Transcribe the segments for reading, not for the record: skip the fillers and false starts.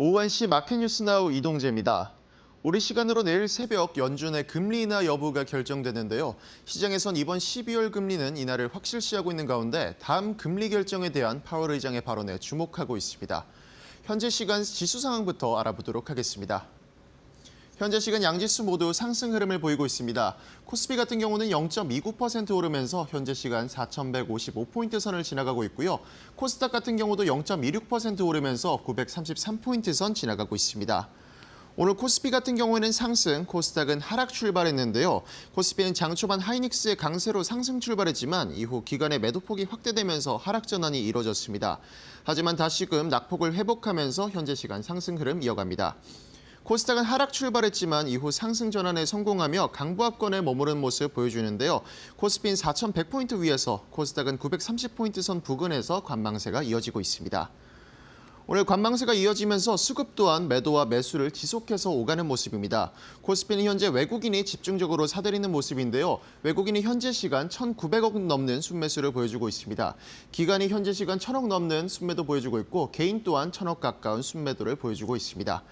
오후 1시 마켓뉴스나우 이동재입니다. 우리 시간으로 내일 새벽 연준의 금리 인하 여부가 결정되는데요. 시장에선 이번 12월 금리는 인하를 확실시하고 있는 가운데 다음 금리 결정에 대한 파월 의장의 발언에 주목하고 있습니다. 현재 시간 지수 상황부터 알아보도록 하겠습니다. 현재 시간 양지수 모두 상승 흐름을 보이고 있습니다. 코스피 같은 경우는 0.29% 오르면서 현재 시간 4,155포인트 선을 지나가고 있고요. 코스닥 같은 경우도 0.26% 오르면서 933포인트 선 지나가고 있습니다. 오늘 코스피 같은 경우에는 상승, 코스닥은 하락 출발했는데요. 코스피는 장 초반 하이닉스의 강세로 상승 출발했지만 이후 기관의 매도폭이 확대되면서 하락 전환이 이뤄졌습니다. 하지만 다시금 낙폭을 회복하면서 현재 시간 상승 흐름 이어갑니다. 코스닥은 하락 출발했지만 이후 상승 전환에 성공하며 강보합권에 머무른 모습 보여주는데요. 코스피는 4,100포인트 위에서 코스닥은 930포인트 선 부근에서 관망세가 이어지고 있습니다. 오늘 관망세가 이어지면서 수급 또한 매도와 매수를 지속해서 오가는 모습입니다. 코스피는 현재 외국인이 집중적으로 사들이는 모습인데요. 외국인이 현재 시간 1,900억 넘는 순매수를 보여주고 있습니다. 기관이 현재 시간 1,000억 넘는 순매도 보여주고 있고 개인 또한 1,000억 가까운 순매도를 보여주고 있습니다.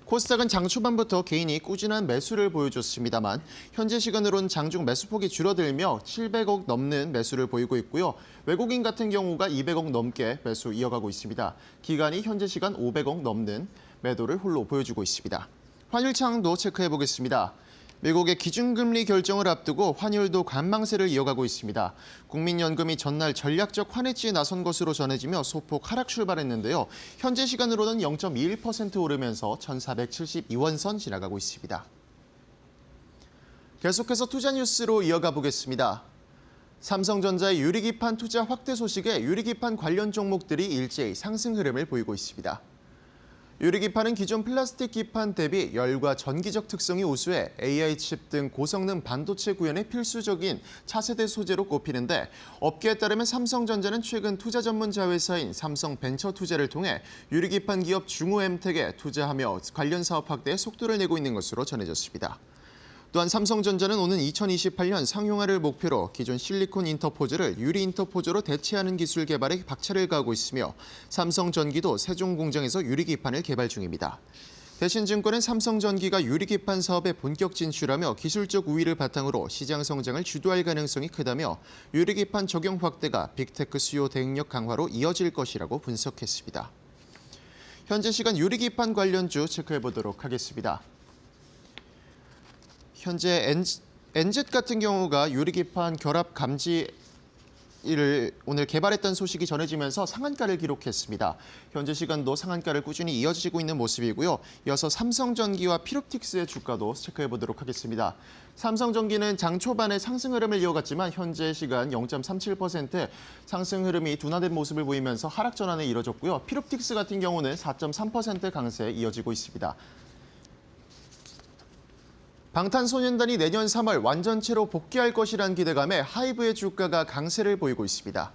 코스닥은 장 초반부터 개인이 꾸준한 매수를 보여줬습니다만 현재 시간으로는 장중 매수폭이 줄어들며 700억 넘는 매수를 보이고 있고요. 외국인 같은 경우가 200억 넘게 매수 이어가고 있습니다. 기관이 현재 시간 500억 넘는 매도를 홀로 보여주고 있습니다. 환율 창도 체크해 보겠습니다. 미국의 기준금리 결정을 앞두고 환율도 관망세를 이어가고 있습니다. 국민연금이 전날 전략적 환해지에 나선 것으로 전해지며 소폭 하락 출발했는데요. 현재 시간으로는 0.21% 오르면서 1,472원 선 지나가고 있습니다. 계속해서 투자 뉴스로 이어가 보겠습니다. 삼성전자의 유리기판 투자 확대 소식에 유리기판 관련 종목들이 일제히 상승 흐름을 보이고 있습니다. 유리기판은 기존 플라스틱 기판 대비 열과 전기적 특성이 우수해 AI 칩 등 고성능 반도체 구현에 필수적인 차세대 소재로 꼽히는데 업계에 따르면 삼성전자는 최근 투자 전문 자회사인 삼성벤처투자를 통해 유리기판 기업 중후엠텍에 투자하며 관련 사업 확대에 속도를 내고 있는 것으로 전해졌습니다. 또한 삼성전자는 오는 2028년 상용화를 목표로 기존 실리콘 인터포즈를 유리 인터포즈로 대체하는 기술 개발에 박차를 가하고 있으며 삼성전기도 세종 공장에서 유리기판을 개발 중입니다. 대신증권은 삼성전기가 유리기판 사업에 본격 진출하며 기술적 우위를 바탕으로 시장 성장을 주도할 가능성이 크다며 유리기판 적용 확대가 빅테크 수요 대응력 강화로 이어질 것이라고 분석했습니다. 현재 시간 유리기판 관련주 체크해보도록 하겠습니다. 현재 NZ 같은 경우가 유리기판 결합 감지를 오늘 개발했다는 소식이 전해지면서 상한가를 기록했습니다. 현재 시간도 상한가를 꾸준히 이어지고 있는 모습이고요. 이어서 삼성전기와 피롭틱스의 주가도 체크해보도록 하겠습니다. 삼성전기는 장 초반에 상승 흐름을 이어갔지만 현재 시간 0.37% 상승 흐름이 둔화된 모습을 보이면서 하락 전환에 이뤄졌고요. 피롭틱스 같은 경우는 4.3% 강세에 이어지고 있습니다. 방탄소년단이 내년 3월 완전체로 복귀할 것이란 기대감에 하이브의 주가가 강세를 보이고 있습니다.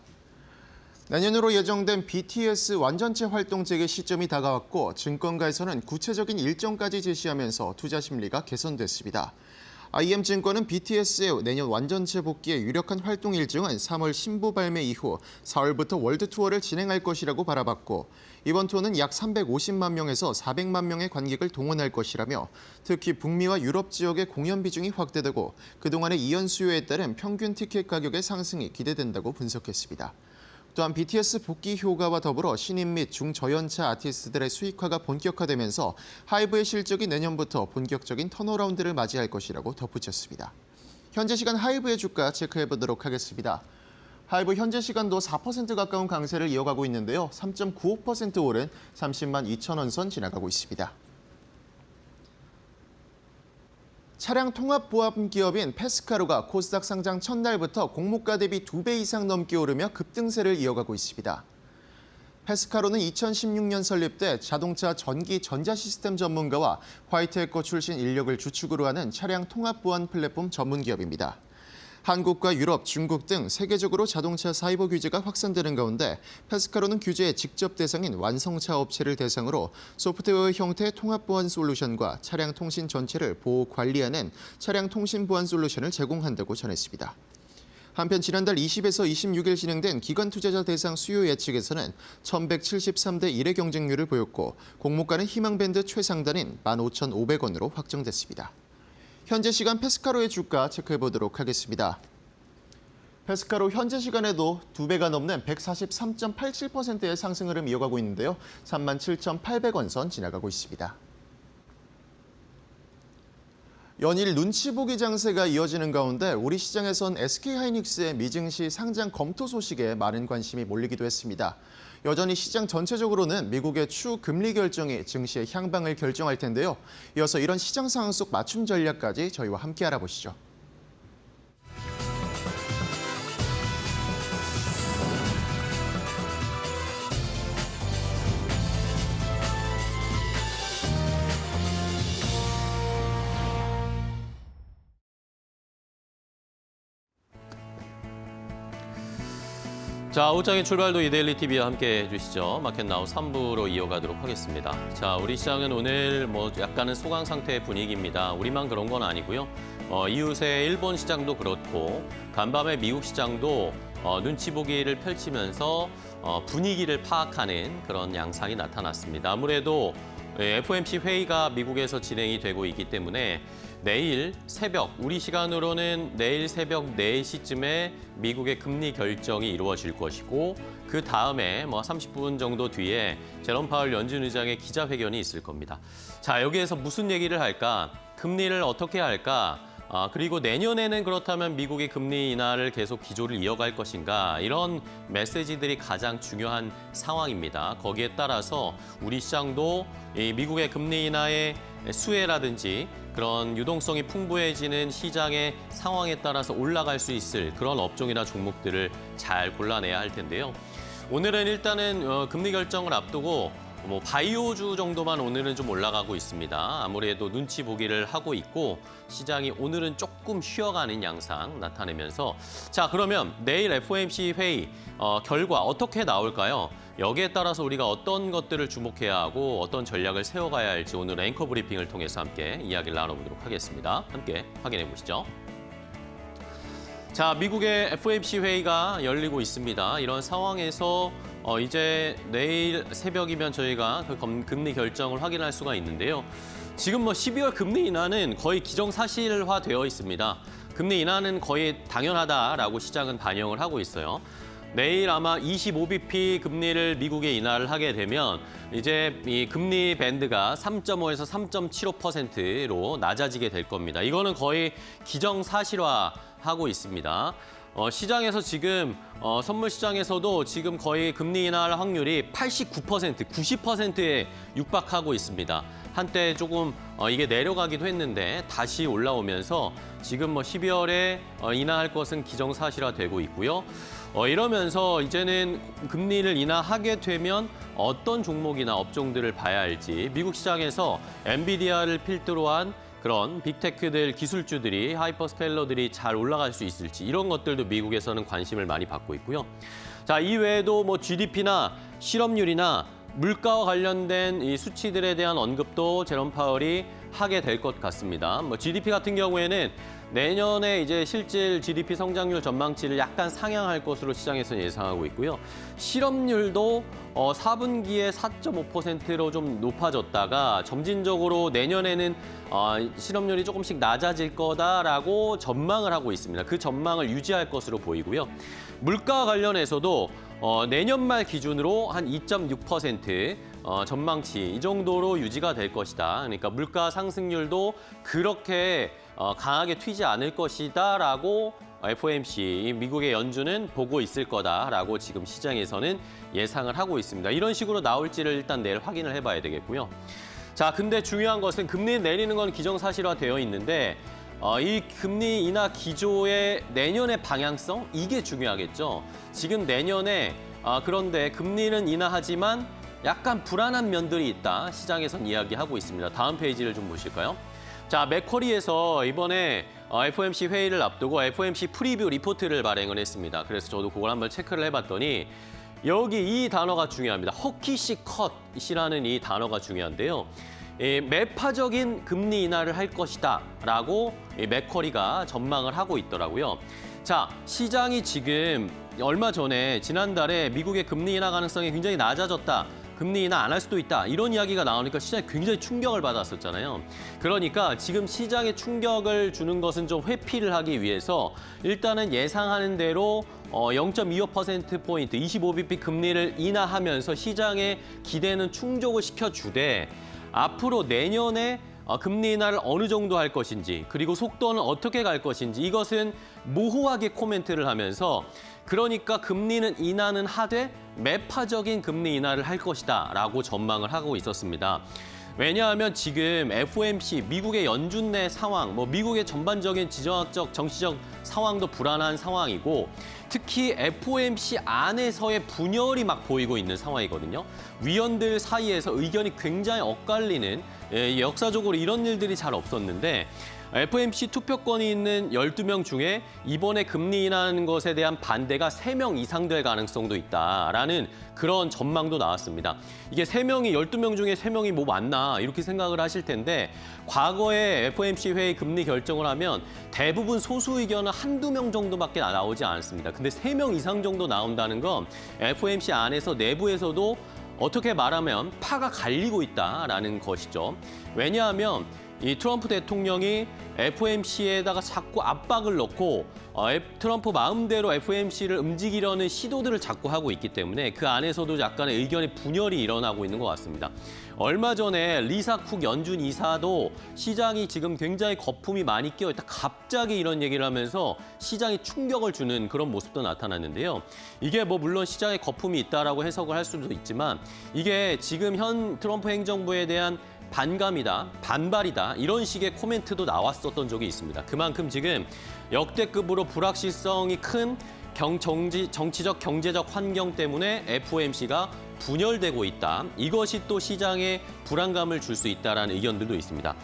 내년으로 예정된 BTS 완전체 활동 재개 시점이 다가왔고 증권가에서는 구체적인 일정까지 제시하면서 투자 심리가 개선됐습니다. IM증권은 BTS의 내년 완전체 복귀의 유력한 활동 일정은 3월 신보 발매 이후 4월부터 월드 투어를 진행할 것이라고 바라봤고 이번 투어는 약 350만 명에서 400만 명의 관객을 동원할 것이라며 특히 북미와 유럽 지역의 공연 비중이 확대되고 그동안의 이연 수요에 따른 평균 티켓 가격의 상승이 기대된다고 분석했습니다. 또한 BTS 복귀 효과와 더불어 신인 및 중저연차 아티스트들의 수익화가 본격화되면서 하이브의 실적이 내년부터 본격적인 턴어라운드를 맞이할 것이라고 덧붙였습니다. 현재 시간 하이브의 주가 체크해보도록 하겠습니다. 하이브 현재 시간도 4% 가까운 강세를 이어가고 있는데요. 3.95% 오른 30만 2천 원 선 지나가고 있습니다. 차량 통합 보험 기업인 페스카로가 코스닥 상장 첫날부터 공모가 대비 2배 이상 넘게 오르며 급등세를 이어가고 있습니다. 페스카로는 2016년 설립돼 자동차 전기 전자시스템 전문가와 화이트에코 출신 인력을 주축으로 하는 차량 통합 보안 플랫폼 전문 기업입니다. 한국과 유럽, 중국 등 세계적으로 자동차 사이버 규제가 확산되는 가운데 페스카로는 규제의 직접 대상인 완성차 업체를 대상으로 소프트웨어 형태의 통합 보안 솔루션과 차량 통신 전체를 보호 관리하는 차량 통신 보안 솔루션을 제공한다고 전했습니다. 한편 지난달 20에서 26일 진행된 기관투자자 대상 수요 예측에서는 1,173대 1의 경쟁률을 보였고 공모가는 희망밴드 최상단인 15,500원으로 확정됐습니다. 현재 시간 페스카로의 주가 체크해보도록 하겠습니다. 페스카로 현재 시간에도 2배가 넘는 143.87%의 상승 흐름 이어가고 있는데요. 37,800원 선 지나가고 있습니다. 연일 눈치 보기 장세가 이어지는 가운데 우리 시장에선 SK하이닉스의 미증시 상장 검토 소식에 많은 관심이 몰리기도 했습니다. 여전히 시장 전체적으로는 미국의 추후 금리 결정이 증시의 향방을 결정할 텐데요. 이어서 이런 시장 상황 속 맞춤 전략까지 저희와 함께 알아보시죠. 자, 옷장의 출발도 이데일리 TV와 함께 해주시죠. 마켓나우 3부로 이어가도록 하겠습니다. 자, 우리 시장은 오늘 약간은 소강 상태 분위기입니다. 우리만 그런 건 아니고요. 이웃의 일본 시장도 그렇고 간밤에 미국 시장도 눈치 보기를 펼치면서 분위기를 파악하는 그런 양상이 나타났습니다. 아무래도 FOMC 회의가 미국에서 진행이 되고 있기 때문에 내일 새벽, 우리 시간으로는 내일 새벽 4시쯤에 미국의 금리 결정이 이루어질 것이고 그 다음에 30분 정도 뒤에 제롬 파월 연준 의장의 기자회견이 있을 겁니다. 자, 여기에서 무슨 얘기를 할까? 금리를 어떻게 할까? 그리고 내년에는 그렇다면 미국이 금리 인하를 계속 기조를 이어갈 것인가? 이런 메시지들이 가장 중요한 상황입니다. 거기에 따라서 우리 시장도 이 미국의 금리 인하의 수혜라든지 그런 유동성이 풍부해지는 시장의 상황에 따라서 올라갈 수 있을 그런 업종이나 종목들을 잘 골라내야 할 텐데요. 오늘은 일단은 금리 결정을 앞두고 바이오주 정도만 오늘은 좀 올라가고 있습니다. 아무래도 눈치 보기를 하고 있고 시장이 오늘은 조금 쉬어가는 양상 나타내면서 자, 그러면 내일 FOMC 회의 결과 어떻게 나올까요? 여기에 따라서 우리가 어떤 것들을 주목해야 하고 어떤 전략을 세워가야 할지 오늘 앵커 브리핑을 통해서 함께 이야기를 나눠보도록 하겠습니다. 함께 확인해 보시죠. 자, 미국의 FOMC 회의가 열리고 있습니다. 이런 상황에서 이제 내일 새벽이면 저희가 그 금리 결정을 확인할 수가 있는데요. 지금 12월 금리 인하는 거의 기정사실화되어 있습니다. 금리 인하는 거의 당연하다라고 시장은 반영을 하고 있어요. 내일 아마 25bp 금리를 미국에 인하를 하게 되면 이제 이 금리 밴드가 3.5에서 3.75%로 낮아지게 될 겁니다. 이거는 거의 기정사실화하고 있습니다. 시장에서 지금 선물 시장에서도 지금 거의 금리 인하할 확률이 89%, 90%에 육박하고 있습니다. 한때 조금 이게 내려가기도 했는데 다시 올라오면서 지금 12월에 인하할 것은 기정사실화되고 있고요. 이러면서 이제는 금리를 인하하게 되면 어떤 종목이나 업종들을 봐야 할지 미국 시장에서 엔비디아를 필두로 한 그런 빅테크들, 기술주들이, 하이퍼스케일러들이 잘 올라갈 수 있을지 이런 것들도 미국에서는 관심을 많이 받고 있고요. 자, 이외에도 GDP나 실업률이나 물가와 관련된 이 수치들에 대한 언급도 제롬 파월이 하게 될 것 같습니다. GDP 같은 경우에는 내년에 이제 실질 GDP 성장률 전망치를 약간 상향할 것으로 시장에서 예상하고 있고요. 실업률도 4분기에 4.5%로 좀 높아졌다가 점진적으로 내년에는 실업률이 조금씩 낮아질 거다라고 전망을 하고 있습니다. 그 전망을 유지할 것으로 보이고요. 물가와 관련해서도 내년 말 기준으로 한 2.6% 전망치 이 정도로 유지가 될 것이다. 그러니까 물가 상승률도 그렇게 강하게 튀지 않을 것이다라고 FOMC, 미국의 연준은 보고 있을 거다라고 지금 시장에서는 예상을 하고 있습니다. 이런 식으로 나올지를 일단 내일 확인을 해봐야 되겠고요. 자, 근데 중요한 것은 금리 내리는 건 기정사실화되어 있는데 이 금리 인하 기조의 내년의 방향성, 이게 중요하겠죠. 지금 내년에 그런데 금리는 인하하지만 약간 불안한 면들이 있다. 시장에선 이야기하고 있습니다. 다음 페이지를 좀 보실까요? 자, 맥쿼리에서 이번에 FOMC 회의를 앞두고 FOMC 프리뷰 리포트를 발행을 했습니다. 그래서 저도 그걸 한번 체크를 해봤더니 여기 이 단어가 중요합니다. 허키시 컷이라는 이 단어가 중요한데요. 매파적인 금리 인하를 할 것이다 라고 맥쿼리가 전망을 하고 있더라고요. 자, 시장이 지금 얼마 전에 지난달에 미국의 금리 인하 가능성이 굉장히 낮아졌다. 금리 인하 안 할 수도 있다. 이런 이야기가 나오니까 시장이 굉장히 충격을 받았었잖아요. 그러니까 지금 시장에 충격을 주는 것은 좀 회피를 하기 위해서 일단은 예상하는 대로 0.25%포인트, 25bp 금리를 인하하면서 시장의 기대는 충족을 시켜주되 앞으로 내년에 금리 인하를 어느 정도 할 것인지 그리고 속도는 어떻게 갈 것인지 이것은 모호하게 코멘트를 하면서 그러니까 금리는 인하는 하되 매파적인 금리 인하를 할 것이다 라고 전망을 하고 있었습니다. 왜냐하면 지금 FOMC, 미국의 연준 내 상황, 미국의 전반적인 지정학적, 정치적 상황도 불안한 상황이고 특히 FOMC 안에서의 분열이 막 보이고 있는 상황이거든요. 위원들 사이에서 의견이 굉장히 엇갈리는 역사적으로 이런 일들이 잘 없었는데 FOMC 투표권이 있는 12명 중에 이번에 금리 인하하는 것에 대한 반대가 3명 이상 될 가능성도 있다라는 그런 전망도 나왔습니다. 이게 3명이 12명 중에 3명이 뭐 맞나 이렇게 생각을 하실 텐데 과거에 FOMC 회의 금리 결정을 하면 대부분 소수 의견은 한두 명 정도밖에 나오지 않았습니다. 근데 3명 이상 정도 나온다는 건 FOMC 안에서 내부에서도 어떻게 말하면 파가 갈리고 있다라는 것이죠. 왜냐하면 이 트럼프 대통령이 FOMC에다가 자꾸 압박을 넣고 트럼프 마음대로 FOMC를 움직이려는 시도들을 자꾸 하고 있기 때문에 그 안에서도 약간의 의견의 분열이 일어나고 있는 것 같습니다. 얼마 전에 리사 쿡 연준 이사도 시장이 지금 굉장히 거품이 많이 끼어있다. 갑자기 이런 얘기를 하면서 시장이 충격을 주는 그런 모습도 나타났는데요. 이게 물론 시장에 거품이 있다라고 해석을 할 수도 있지만 이게 지금 현 트럼프 행정부에 대한 반감이다, 반발이다 이런 식의 코멘트도 나왔었던 적이 있습니다. 그만큼 지금 역대급으로 불확실성이 큰 정치적, 경제적 환경 때문에 FOMC가 분열되고 있다. 이것이 또 시장에 불안감을 줄 수 있다라는 의견들도 있습니다.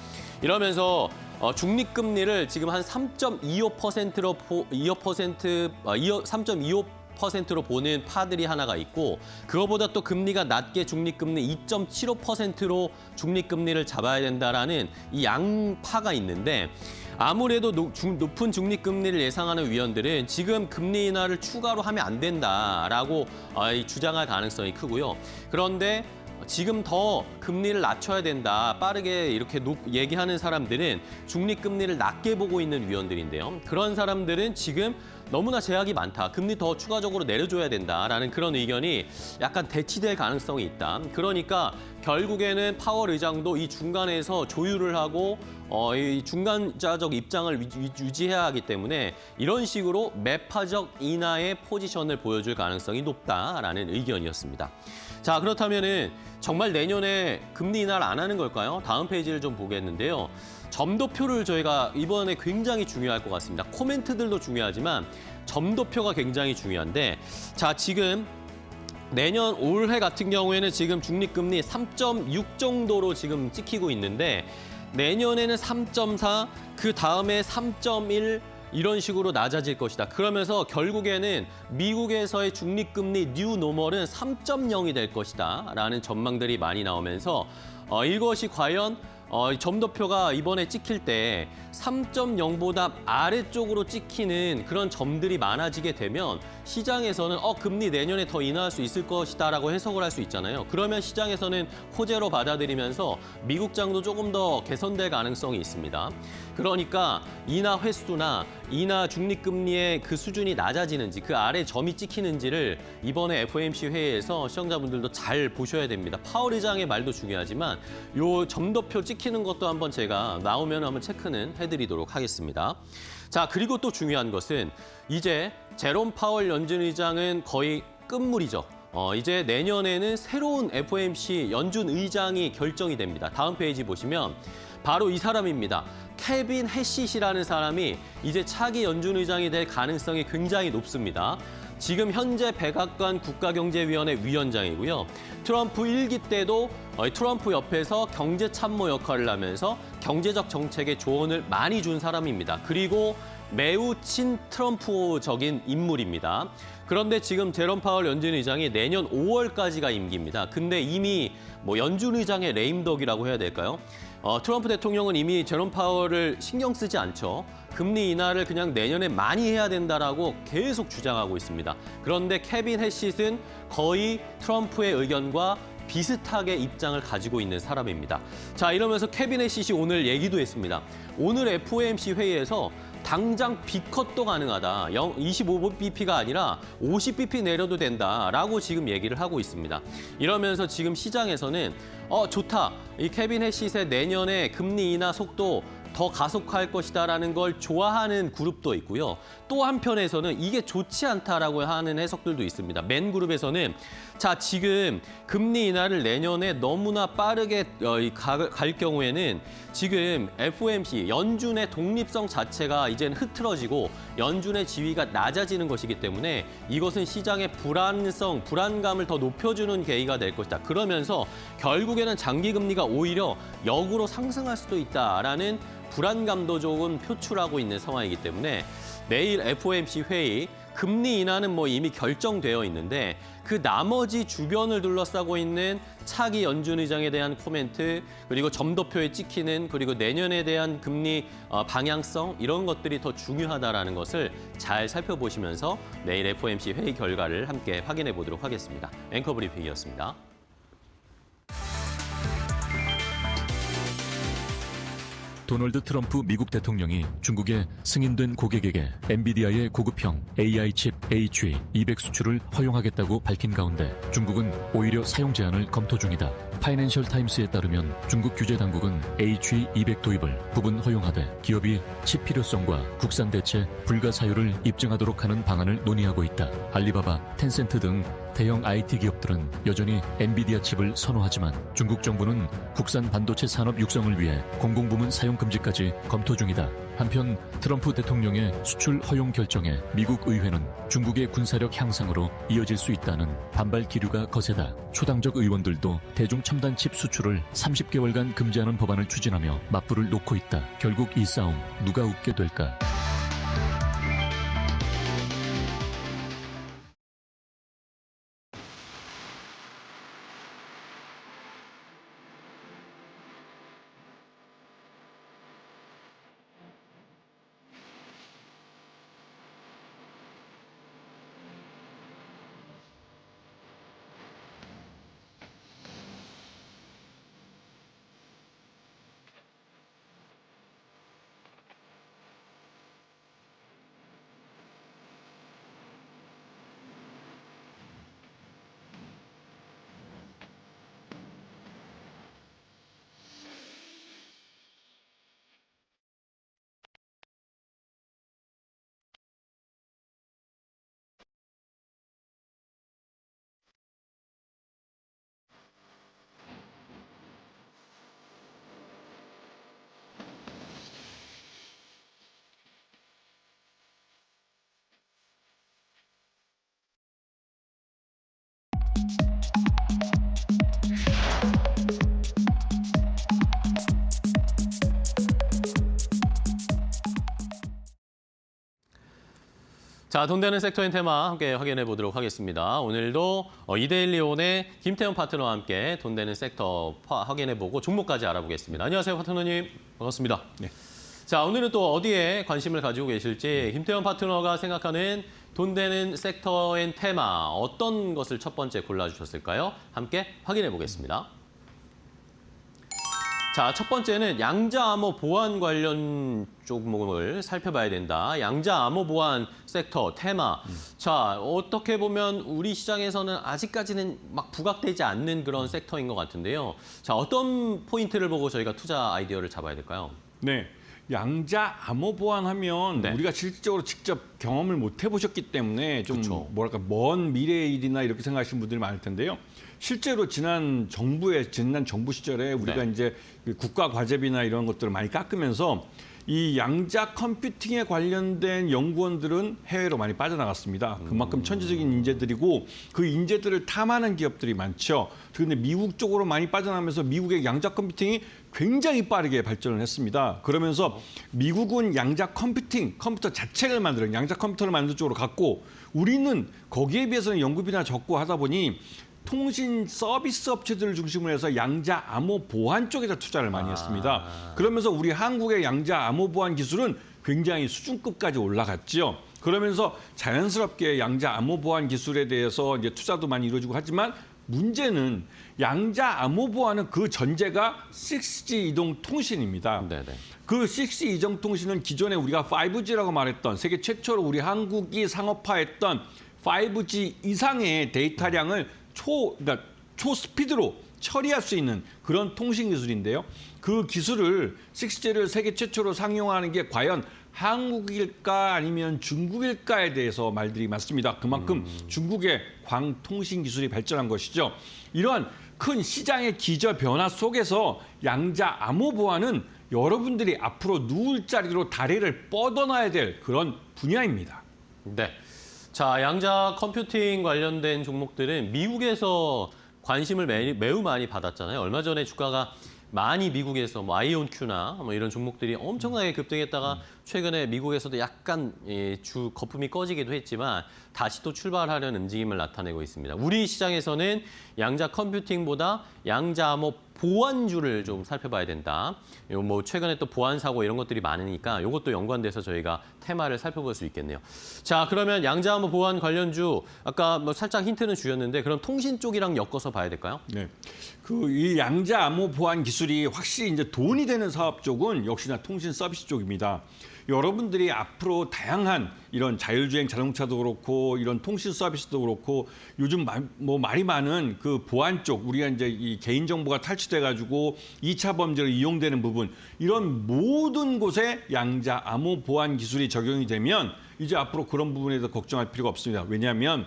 이러면서 중립금리를 지금 한 3.25%로 3.25%로 보는 파들이 하나가 있고 그거보다 또 금리가 낮게 중립금리 2.75%로 중립금리를 잡아야 된다라는 이 양파가 있는데 아무래도 높은 중립금리를 예상하는 위원들은 지금 금리 인하를 추가로 하면 안 된다라고 주장할 가능성이 크고요. 그런데 지금 더 금리를 낮춰야 된다, 빠르게 이렇게 얘기하는 사람들은 중립금리를 낮게 보고 있는 위원들인데요. 그런 사람들은 지금 너무나 제약이 많다, 금리 더 추가적으로 내려줘야 된다라는 그런 의견이 약간 대치될 가능성이 있다. 그러니까 결국에는 파월 의장도 이 중간에서 조율을 하고 이 중간자적 입장을 유지해야 하기 때문에 이런 식으로 매파적 인하의 포지션을 보여줄 가능성이 높다라는 의견이었습니다. 자, 그렇다면은 정말 내년에 금리 인하를 안 하는 걸까요? 다음 페이지를 좀 보겠는데요. 점도표를 저희가 이번에 굉장히 중요할 것 같습니다. 코멘트들도 중요하지만 점도표가 굉장히 중요한데 자, 지금 내년 올해 같은 경우에는 지금 중립금리 3.6 정도로 지금 찍히고 있는데 내년에는 3.4, 그 다음에 3.1 이런 식으로 낮아질 것이다. 그러면서 결국에는 미국에서의 중립금리 뉴 노멀은 3.0이 될 것이다 라는 전망들이 많이 나오면서 이것이 과연 점도표가 이번에 찍힐 때 3.0보다 아래쪽으로 찍히는 그런 점들이 많아지게 되면 시장에서는 금리 내년에 더 인하할 수 있을 것이다라고 해석을 할 수 있잖아요. 그러면 시장에서는 호재로 받아들이면서 미국장도 조금 더 개선될 가능성이 있습니다. 그러니까 인하 횟수나 인하 중립금리의 그 수준이 낮아지는지 그 아래 점이 찍히는지를 이번에 FOMC 회의에서 시청자분들도 잘 보셔야 됩니다. 파월 의장의 말도 중요하지만 요 점도표 찍히는 것도 한번 제가 나오면 한번 체크는 해드리도록 하겠습니다. 자, 그리고 또 중요한 것은 이제 제롬 파월 연준 의장은 거의 끝물이죠. 이제 내년에는 새로운 FOMC 연준 의장이 결정이 됩니다. 다음 페이지 보시면 바로 이 사람입니다. 케빈 해시시라는 사람이 이제 차기 연준 의장이 될 가능성이 굉장히 높습니다. 지금 현재 백악관 국가경제위원회 위원장이고요. 트럼프 1기 때도 트럼프 옆에서 경제참모 역할을 하면서 경제적 정책에 조언을 많이 준 사람입니다. 그리고 매우 친 트럼프적인 인물입니다. 그런데 지금 제롬 파월 연준 의장이 내년 5월까지가 임기입니다. 근데 이미 뭐 연준 의장의 레임덕이라고 해야 될까요? 트럼프 대통령은 이미 제롬 파월을 신경 쓰지 않죠. 금리 인하를 그냥 내년에 많이 해야 된다라고 계속 주장하고 있습니다. 그런데 케빈 해시스는 거의 트럼프의 의견과 비슷하게 입장을 가지고 있는 사람입니다. 자, 이러면서 케빈 해시스 오늘 얘기도 했습니다. 오늘 FOMC 회의에서 당장 B컷도 가능하다. 25bp가 아니라 50bp 내려도 된다라고 지금 얘기를 하고 있습니다. 이러면서 지금 시장에서는 좋다. 이 케빈 해시스의 내년에 금리 인하 속도 더 가속화할 것이다라는 걸 좋아하는 그룹도 있고요. 또 한편에서는 이게 좋지 않다라고 하는 해석들도 있습니다. 맨 그룹에서는 자, 지금 금리 인하를 내년에 너무나 빠르게 갈 경우에는 지금 FOMC 연준의 독립성 자체가 이제는 흐트러지고 연준의 지위가 낮아지는 것이기 때문에 이것은 시장의 불안감을 더 높여주는 계기가 될 것이다. 그러면서 결국에는 장기 금리가 오히려 역으로 상승할 수도 있다라는 불안감도 조금 표출하고 있는 상황이기 때문에 내일 FOMC 회의 금리 인하는 뭐 이미 결정되어 있는데 그 나머지 주변을 둘러싸고 있는 차기 연준 의장에 대한 코멘트 그리고 점도표에 찍히는 그리고 내년에 대한 금리 방향성 이런 것들이 더 중요하다라는 것을 잘 살펴보시면서 내일 FOMC 회의 결과를 함께 확인해 보도록 하겠습니다. 앵커 브리핑이었습니다. 도널드 트럼프 미국 대통령이 중국의 승인된 고객에게 엔비디아의 고급형 AI 칩 HE200 수출을 허용하겠다고 밝힌 가운데 중국은 오히려 사용 제한을 검토 중이다. 파이낸셜 타임스에 따르면 중국 규제 당국은 HE200 도입을 부분 허용하되 기업이 칩 필요성과 국산 대체 불가 사유를 입증하도록 하는 방안을 논의하고 있다. 알리바바, 텐센트 등 대형 IT 기업들은 여전히 엔비디아 칩을 선호하지만 중국 정부는 국산 반도체 산업 육성을 위해 공공부문 사용 금지까지 검토 중이다. 한편 트럼프 대통령의 수출 허용 결정에 미국 의회는 중국의 군사력 향상으로 이어질 수 있다는 반발 기류가 거세다. 초당적 의원들도 대중 첨단 칩 수출을 30개월간 금지하는 법안을 추진하며 맞불을 놓고 있다. 결국 이 싸움 누가 웃게 될까? 자, 돈 되는 섹터인 테마 함께 확인해 보도록 하겠습니다. 오늘도 이데일리온의 김태현 파트너와 함께 돈 되는 섹터 확인해 보고 종목까지 알아보겠습니다. 안녕하세요, 파트너님. 반갑습니다. 네. 자, 오늘은 또 어디에 관심을 가지고 계실지 김태현 파트너가 생각하는 돈 되는 섹터인 테마 어떤 것을 첫 번째 골라주셨을까요? 함께 확인해 보겠습니다. 자, 첫 번째는 양자 암호 보안 관련 종목을 살펴봐야 된다. 양자 암호 보안 섹터 테마. 자, 어떻게 보면 우리 시장에서는 아직까지는 막 부각되지 않는 그런 섹터인 것 같은데요. 자, 어떤 포인트를 보고 저희가 투자 아이디어를 잡아야 될까요? 네. 양자 암호 보안하면 네. 우리가 실질적으로 직접 경험을 못 해보셨기 때문에 좀 그렇죠. 뭐랄까 먼 미래의 일이나 이렇게 생각하시는 분들이 많을 텐데요. 실제로 지난 정부 시절에 우리가 네. 이제 국가 과제비나 이런 것들을 많이 깎으면서 이 양자 컴퓨팅에 관련된 연구원들은 해외로 많이 빠져나갔습니다. 그만큼 천재적인 인재들이고 그 인재들을 탐하는 기업들이 많죠. 그런데 미국 쪽으로 많이 빠져나가면서 미국의 양자 컴퓨팅이 굉장히 빠르게 발전을 했습니다. 그러면서 미국은 양자 컴퓨팅, 컴퓨터 자체를 만드는 양자 컴퓨터를 만드는 쪽으로 갔고 우리는 거기에 비해서는 연구비나 적고 하다 보니 통신 서비스 업체들을 중심으로 해서 양자 암호 보안 쪽에다 투자를 많이 했습니다. 그러면서 우리 한국의 양자 암호 보안 기술은 굉장히 수준급까지 올라갔죠. 그러면서 자연스럽게 양자 암호 보안 기술에 대해서 이제 투자도 많이 이루어지고 하지만 문제는 양자 암호 보안은 그 전제가 6G 이동 통신입니다. 네네. 그 6G 이동 통신은 기존에 우리가 5G라고 말했던 세계 최초로 우리 한국이 상업화했던 5G 이상의 데이터량을 그러니까 초스피드로 처리할 수 있는 그런 통신 기술인데요. 그 기술을 6G를 세계 최초로 상용하는 게 과연 한국일까 아니면 중국일까에 대해서 말들이 많습니다. 그만큼 중국의 광통신 기술이 발전한 것이죠. 이러한 큰 시장의 기저 변화 속에서 양자 암호 보안은 여러분들이 앞으로 누울 자리로 다리를 뻗어놔야 될 그런 분야입니다. 네. 자, 양자 컴퓨팅 관련된 종목들은 미국에서 관심을 매우 많이 받았잖아요. 얼마 전에 주가가 많이 미국에서 뭐 아이온큐나 뭐 이런 종목들이 엄청나게 급등했다가 최근에 미국에서도 약간 주 거품이 꺼지기도 했지만 다시 또 출발하려는 움직임을 나타내고 있습니다. 우리 시장에서는 양자 컴퓨팅보다 양자 암호 보안주를 좀 살펴봐야 된다. 요 뭐 최근에 또 보안 사고 이런 것들이 많으니까 이것도 연관돼서 저희가 테마를 살펴볼 수 있겠네요. 자, 그러면 양자 암호 보안 관련주 아까 뭐 살짝 힌트는 주셨는데 그럼 통신 쪽이랑 엮어서 봐야 될까요? 네. 이 양자 암호 보안 기술이 확실히 이제 돈이 되는 사업 쪽은 역시나 통신 서비스 쪽입니다. 여러분들이 앞으로 다양한 이런 자율주행 자동차도 그렇고 이런 통신 서비스도 그렇고 요즘 말이 많은 그 보안 쪽 우리가 이제 이 개인 정보가 탈취돼 가지고 2차 범죄로 이용되는 부분 이런 모든 곳에 양자 암호 보안 기술이 적용이 되면 이제 앞으로 그런 부분에 대해서 걱정할 필요가 없습니다. 왜냐하면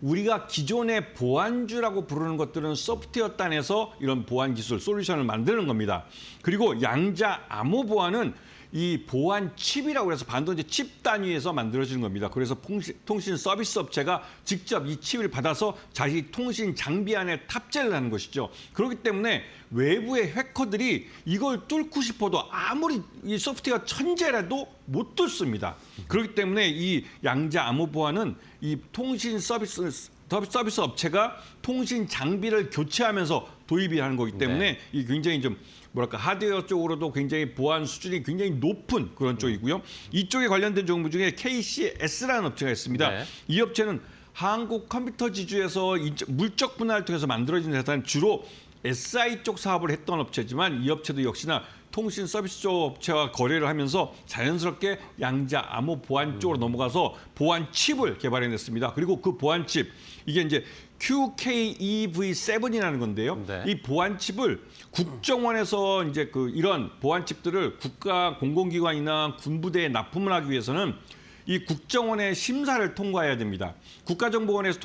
우리가 기존의 보안주라고 부르는 것들은 소프트웨어 단에서 이런 보안 기술, 솔루션을 만드는 겁니다. 그리고 양자 암호 보안은 이 보안 칩이라고 해서 반도체 칩 단위에서 만들어지는 겁니다. 그래서 통신 서비스 업체가 직접 이 칩을 받아서 자기 통신 장비 안에 탑재를 하는 것이죠. 그렇기 때문에 외부의 해커들이 이걸 뚫고 싶어도 아무리 이 소프트웨어 천재라도 못 뚫습니다. 그렇기 때문에 이 양자 암호 보안은 이 통신 서비스 업체가 통신 장비를 교체하면서 도입이 하는 거기 때문에 이 굉장히 좀 뭐랄까 하드웨어 쪽으로도 굉장히 보안 수준이 굉장히 높은 그런 쪽이고요. 이쪽에 관련된 종목 중에 KCS라는 업체가 있습니다. 네. 이 업체는 한국 컴퓨터 지주에서 물적 분할을 통해서 만들어진 회사는 주로 SI 쪽 사업을 했던 업체지만 이 업체도 역시나 통신 서비스 쪽 업체와 거래를 하면서 자연스럽게 양자 암호 보안 쪽으로 넘어가서 보안 칩을 개발해냈습니다. 그리고 그 보안 칩 이게 이제 QKEV7이라는 건데요. 네. 이 보안 칩을 국정원에서 이제 이런 보안 칩들을 국가 공공기관이나 군부대에 납품을 하기 위해서는 이 국정원의 심사를 통과해야 됩니다. 국가정보원에서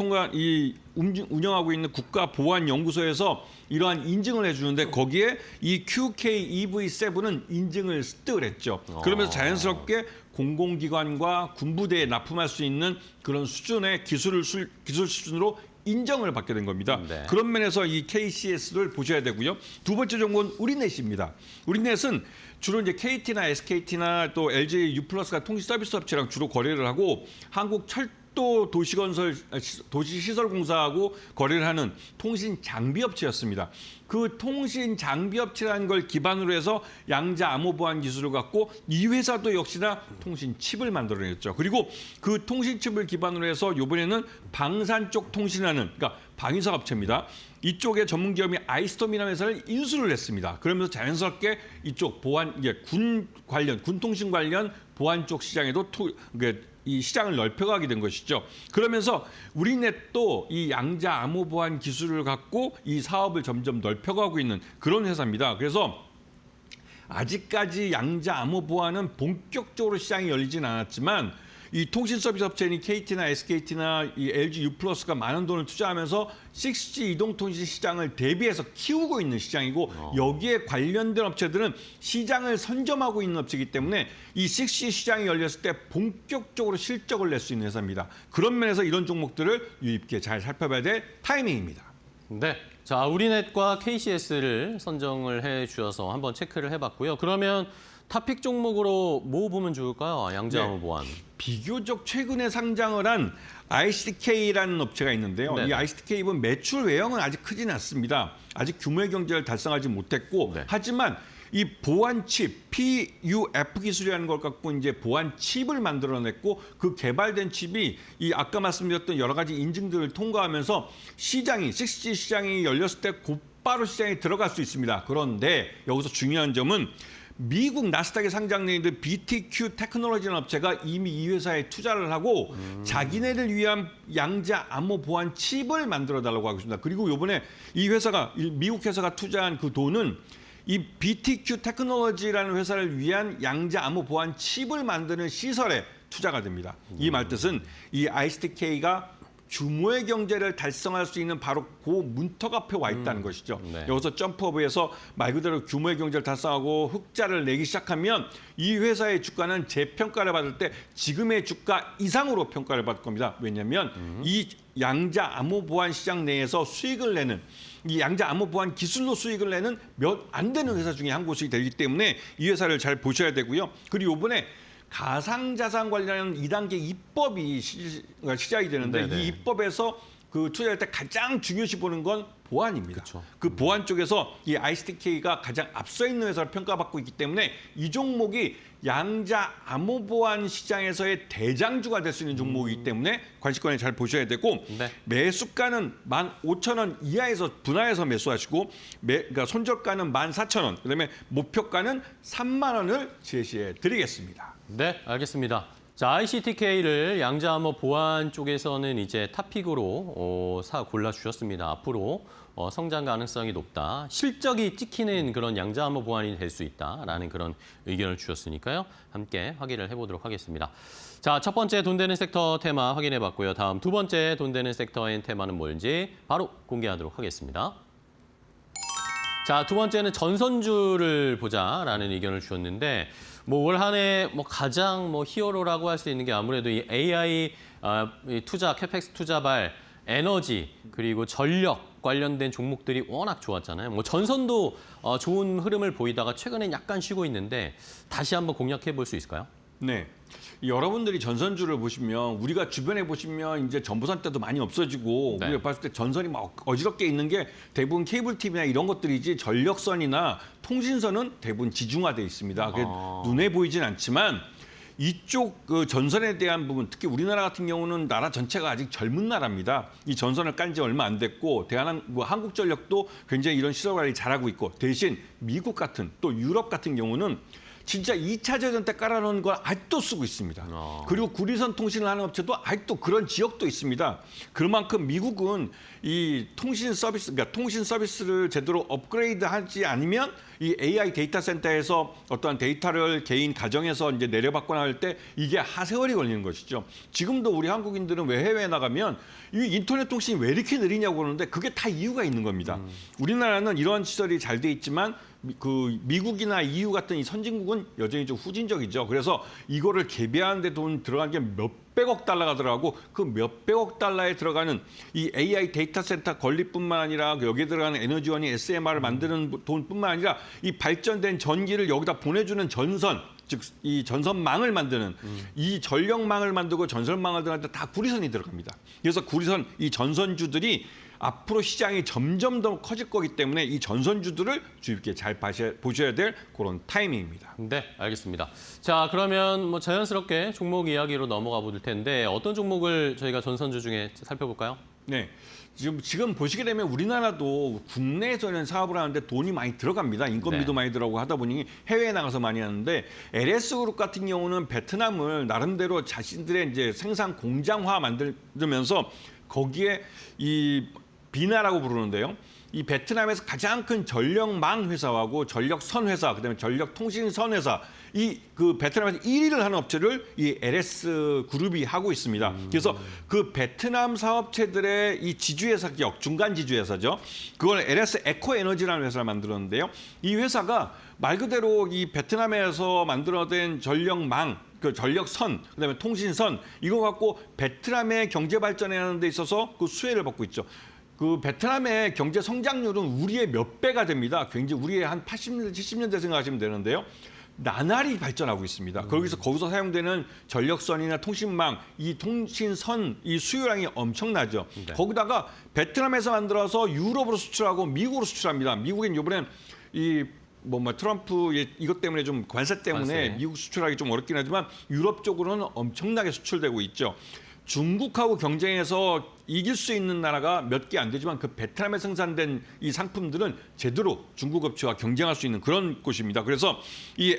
운영하고 있는 국가보안연구소에서 이러한 인증을 해주는데 거기에 이 QKEV7은 인증을 습득을 했죠. 그러면서 자연스럽게 공공기관과 군부대에 납품할 수 있는 그런 수준의 기술 수준으로 인정을 받게 된 겁니다. 네. 그런 면에서 이 KCS를 보셔야 되고요. 두 번째 종목은 우리넷입니다. 우리넷은 주로 이제 KT나 SKT나 또 LG U+가 통신 서비스 업체랑 주로 거래를 하고 한국 철도 도시시설공사하고 거래를 하는 통신 장비 업체였습니다. 그 통신 장비 업체라는 걸 기반으로 해서 양자 암호 보안 기술을 갖고 이 회사도 역시나 통신 칩을 만들어냈죠. 그리고 그 통신 칩을 기반으로 해서 이번에는 방산 쪽 통신하는 그러니까 방위사 업체입니다. 이쪽에 전문 기업이 아이스톰이라는 회사를 인수를 했습니다. 그러면서 자연스럽게 이쪽 보안 군 통신 관련 보안 쪽 시장에도 이 시장을 넓혀가게 된 것이죠. 그러면서 우리넷도 이 양자 암호 보안 기술을 갖고 이 사업을 점점 넓혀가고 있는 그런 회사입니다. 그래서 아직까지 양자 암호 보안은 본격적으로 시장이 열리진 않았지만 이 통신 서비스 업체인 KT나 SKT나 이 LG U+가 많은 돈을 투자하면서 6G 이동통신 시장을 대비해서 키우고 있는 시장이고 여기에 관련된 업체들은 시장을 선점하고 있는 업체이기 때문에 이 6G 시장이 열렸을 때 본격적으로 실적을 낼 수 있는 회사입니다. 그런 면에서 이런 종목들을 유의 깊게 잘 살펴봐야 될 타이밍입니다. 네. 자, 우리넷과 KCS를 선정을 해 주셔서 한번 체크를 해봤고요. 그러면 탑픽 종목으로 뭐 보면 좋을까요? 양자암호 보안. 비교적 최근에 상장을 한 ICTK라는 업체가 있는데요. 네네. 이 ICTK는 매출 외형은 아직 크진 않습니다. 아직 규모의 경제를 달성하지 못했고 네. 하지만 이 보안 칩, PUF 기술이라는 걸 갖고 이제 보안 칩을 만들어냈고 그 개발된 칩이 이 아까 말씀드렸던 여러 가지 인증들을 통과하면서 시장이 6G 시장이 열렸을 때 곧바로 시장에 들어갈 수 있습니다. 그런데 여기서 중요한 점은 미국 나스닥에 상장돼 있는 BTQ 테크놀로지라는 업체가 이미 이 회사에 투자를 하고 자기네를 위한 양자 암호 보안 칩을 만들어달라고 하고 있습니다. 그리고 이번에 이 회사가 미국 회사가 투자한 그 돈은 이 BTQ 테크놀로지라는 회사를 위한 양자 암호 보안 칩을 만드는 시설에 투자가 됩니다. 이 말뜻은 이 ICTK가 규모의 경제를 달성할 수 있는 바로 그 문턱 앞에 와 있다는 것이죠. 네. 여기서 점프업에서 말 그대로 규모의 경제를 달성하고 흑자를 내기 시작하면 이 회사의 주가는 재평가를 받을 때 지금의 주가 이상으로 평가를 받을 겁니다. 왜냐하면 이 양자 암호 보안 시장 내에서 수익을 내는 이 양자 암호 보안 기술로 수익을 내는 몇 안 되는 회사 중에 한 곳이 되기 때문에 이 회사를 잘 보셔야 되고요. 그리고 이번에 가상자산 관련 2단계 입법이 시작이 되는데 네네. 이 입법에서 그 투자할 때 가장 중요시 보는 건 보안입니다. 그쵸. 그 보안 쪽에서 이 ICTK가 가장 앞서 있는 회사로 평가받고 있기 때문에 이 종목이 양자 암호 보안 시장에서의 대장주가 될 수 있는 종목이기 때문에 관심권에 잘 보셔야 되고 네. 매수가는 15,000원 이하에서 분할해서 매수하시고 그러니까 손절가는 14,000원, 그다음에 목표가는 3만 원을 제시해 드리겠습니다. 네, 알겠습니다. 자, ICTK를 양자암호 보안 쪽에서는 이제 탑픽으로 골라주셨습니다. 앞으로 성장 가능성이 높다. 실적이 찍히는 그런 양자암호 보안이 될 수 있다라는 그런 의견을 주셨으니까요. 함께 확인을 해보도록 하겠습니다. 자, 첫 번째 돈 되는 섹터 테마 확인해봤고요. 다음 두 번째 돈 되는 섹터의 테마는 뭔지 바로 공개하도록 하겠습니다. 자, 두 번째는 전선주를 보자라는 의견을 주셨는데 올 한 해 가장 히어로라고 할 수 있는 게 아무래도 이 AI 이 투자, 캐펙스 투자발, 에너지 그리고 전력 관련된 종목들이 워낙 좋았잖아요. 전선도 좋은 흐름을 보이다가 최근엔 약간 쉬고 있는데 다시 한번 공략해 볼 수 있을까요? 네. 여러분들이 전선주를 보시면 우리가 주변에 보시면 이제 전보선 때도 많이 없어지고 네. 우리가 봤을 때 전선이 막 어지럽게 있는 게 대부분 케이블 TV나 이런 것들이지 전력선이나 통신선은 대부분 지중화돼 있습니다. 그게 눈에 보이진 않지만 이쪽 그 전선에 대한 부분, 특히 우리나라 같은 경우는 나라 전체가 아직 젊은 나라입니다. 이 전선을 깐 지 얼마 안 됐고 한국전력도 굉장히 이런 시설 관리 잘하고 있고 대신 미국 같은 또 유럽 같은 경우는 진짜 2차 대전 때 깔아놓은 걸 아직도 쓰고 있습니다. 그리고 구리선 통신을 하는 업체도 아직도 그런 지역도 있습니다. 그만큼 미국은 이 통신 서비스, 그러니까 통신 서비스를 제대로 업그레이드하지 않으면 이 AI 데이터 센터에서 어떠한 데이터를 개인 가정에서 이제 내려받거나 할 때 이게 하세월이 걸리는 것이죠. 지금도 우리 한국인들은 왜 해외에 나가면 이 인터넷 통신이 왜 이렇게 느리냐고 그러는데 그게 다 이유가 있는 겁니다. 우리나라는 이런 시설이 잘 돼 있지만 그 미국이나 EU 같은 이 선진국은 여전히 좀 후진적이죠. 그래서 이거를 개발하는 데 돈 들어간 게 몇백억 달러가 들어가고 그 몇백억 달러에 들어가는 이 AI 데이터 센터 건립뿐만 아니라 여기에 들어가는 에너지원이 SMR을 만드는 돈뿐만 아니라 이 발전된 전기를 여기다 보내주는 전선, 즉 이 전선망을 만드는 이 전력망을 만들고 전선망을 들어갈 때 다 구리선이 들어갑니다. 그래서 구리선 이 전선주들이 앞으로 시장이 점점 더 커질 거기 때문에 이 전선주들을 주의 깊게 잘 보셔야 될 그런 타이밍입니다. 네, 알겠습니다. 자, 그러면 자연스럽게 종목 이야기로 넘어가 볼 텐데 어떤 종목을 저희가 전선주 중에 살펴볼까요? 네. 지금 보시게 되면 우리나라도 국내에서는 사업을 하는데 돈이 많이 들어갑니다. 인건비도 네. 많이 들어가고 하다 보니 해외에 나가서 많이 하는데 LS그룹 같은 경우는 베트남을 나름대로 자신들의 이제 생산 공장화 만들면서 거기에 이 비나라고 부르는데요. 이 베트남에서 가장 큰 전력망 회사하고 전력선 회사, 그다음에 전력통신선 회사, 이 그 베트남에서 1위를 하는 업체를 이 LS 그룹이 하고 있습니다. 그래서 그 베트남 사업체들의 이 지주회사 기업, 중간 지주회사죠. 그걸 LS 에코에너지라는 회사를 만들었는데요. 이 회사가 말 그대로 이 베트남에서 만들어낸 전력망, 그 전력선, 그다음에 통신선 이거 갖고 베트남의 경제 발전에 하는 데 있어서 그 수혜를 받고 있죠. 그 베트남의 경제 성장률은 우리의 몇 배가 됩니다. 굉장히 우리의 한 80년대, 70년대 생각하시면 되는데요. 나날이 발전하고 있습니다. 거기서 사용되는 전력선이나 통신망, 이 통신선, 이 수요량이 엄청나죠. 네. 거기다가 베트남에서 만들어서 유럽으로 수출하고 미국으로 수출합니다. 미국은 이번엔 트럼프 이것 때문에 좀 관세 때문에 관세. 미국 수출하기 좀 어렵긴 하지만 유럽 쪽으로는 엄청나게 수출되고 있죠. 중국하고 경쟁해서 이길 수 있는 나라가 몇 개 안 되지만 그 베트남에 생산된 이 상품들은 제대로 중국 업체와 경쟁할 수 있는 그런 곳입니다. 그래서 이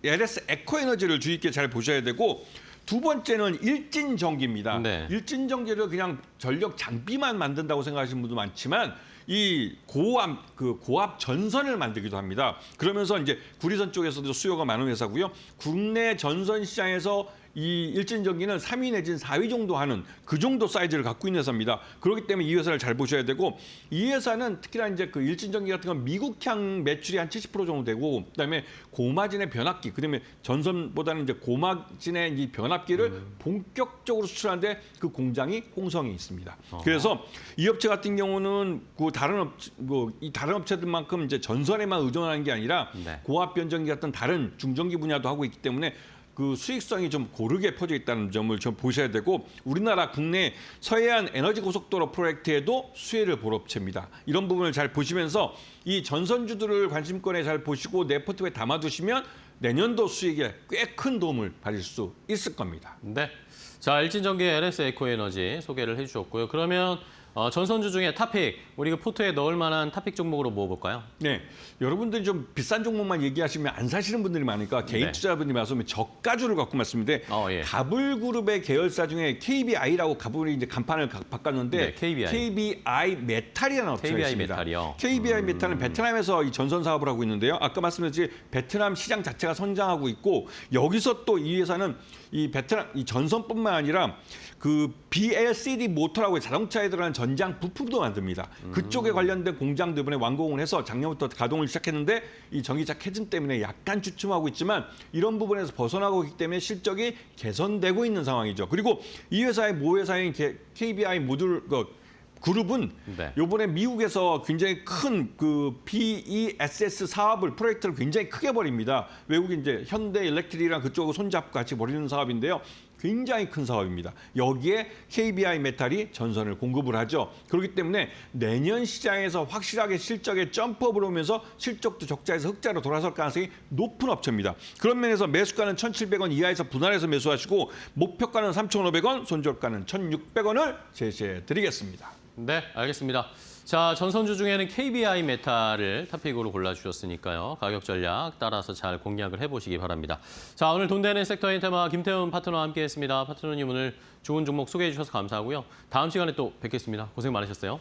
LS 에코에너지를 주의 깊게 잘 보셔야 되고 두 번째는 일진전기입니다. 네. 일진전기를 그냥 전력 장비만 만든다고 생각하시는 분도 많지만 이 고압 전선을 만들기도 합니다. 그러면서 이제 구리선 쪽에서도 수요가 많은 회사고요. 국내 전선 시장에서 이 일진전기는 3위 내지는 4위 정도 하는 그 정도 사이즈를 갖고 있는 회사입니다. 그렇기 때문에 이 회사를 잘 보셔야 되고 이 회사는 특히나 이제 그 일진전기 같은 건 미국향 매출이 한 70% 정도 되고 그다음에 고마진의 변압기, 그다음에 전선보다는 이제 고마진의 이 변압기를 본격적으로 수출하는데 그 공장이 홍성에 있습니다. 그래서 이 업체 같은 경우는 그 다른 업체들만큼 이제 전선에만 의존하는 게 아니라 네. 고압 변전기 같은 다른 중전기 분야도 하고 있기 때문에 그 수익성이 좀 고르게 퍼져 있다는 점을 좀 보셔야 되고 우리나라 국내 서해안 에너지 고속도로 프로젝트에도 수혜를 볼 업체입니다. 이런 부분을 잘 보시면서 이 전선주들을 관심권에 잘 보시고 내 포트에 담아두시면 내년도 수익에 꽤 큰 도움을 받을 수 있을 겁니다. 네. 자, 일진전기 LS 에코에너지 소개를 해주셨고요. 그러면 전선주 중에 탑픽, 우리 그 포트에 넣을 만한 탑픽 종목으로 모아볼까요? 네, 여러분들이 좀 비싼 종목만 얘기하시면 안 사시는 분들이 많으니까 개인 네. 투자분들이 와서 저가주를 갖고 말씀인데 예. 가불그룹의 계열사 중에 KBI라고 가불이 이제 간판을 바꿨는데 네, KBI. 메탈이라는 업체가 KBI 있습니다. 메탈이요. KBI 메탈은 베트남에서 이 전선 사업을 하고 있는데요. 아까 말씀드렸듯이 베트남 시장 자체가 성장하고 있고 여기서 또 이 회사는 이 베트남 이 전선뿐만 아니라 그 BLCD 모터라고 자동차에 들어가는 전장 부품도 만듭니다. 그쪽에 관련된 공장도 이번에 완공을 해서 작년부터 가동을 시작했는데 이 전기차 캐즘 때문에 약간 주춤하고 있지만 이런 부분에서 벗어나고 있기 때문에 실적이 개선되고 있는 상황이죠. 그리고 이 회사의 모회사인 KBI 모듈 그룹은 네. 이번에 미국에서 굉장히 큰 그 BESS 사업을 프로젝트를 굉장히 크게 벌입니다. 외국인 이제 현대 일렉트릭이랑 그쪽하고 손잡고 같이 벌이는 사업인데요. 굉장히 큰 사업입니다. 여기에 KBI 메탈이 전선을 공급을 하죠. 그렇기 때문에 내년 시장에서 확실하게 실적에 점프업을 오면서 실적도 적자에서 흑자로 돌아설 가능성이 높은 업체입니다. 그런 면에서 매수가는 1,700원 이하에서 분할해서 매수하시고 목표가는 3,500원, 손절가는 1,600원을 제시해 드리겠습니다. 네, 알겠습니다. 자, 전선주 중에는 KBI 메탈을 탑픽으로 골라주셨으니까요. 가격 전략 따라서 잘 공략을 해보시기 바랍니다. 자, 오늘 돈 되는 섹터 힌테마 김태훈 파트너와 함께했습니다. 파트너님 오늘 좋은 종목 소개해 주셔서 감사하고요. 다음 시간에 또 뵙겠습니다. 고생 많으셨어요.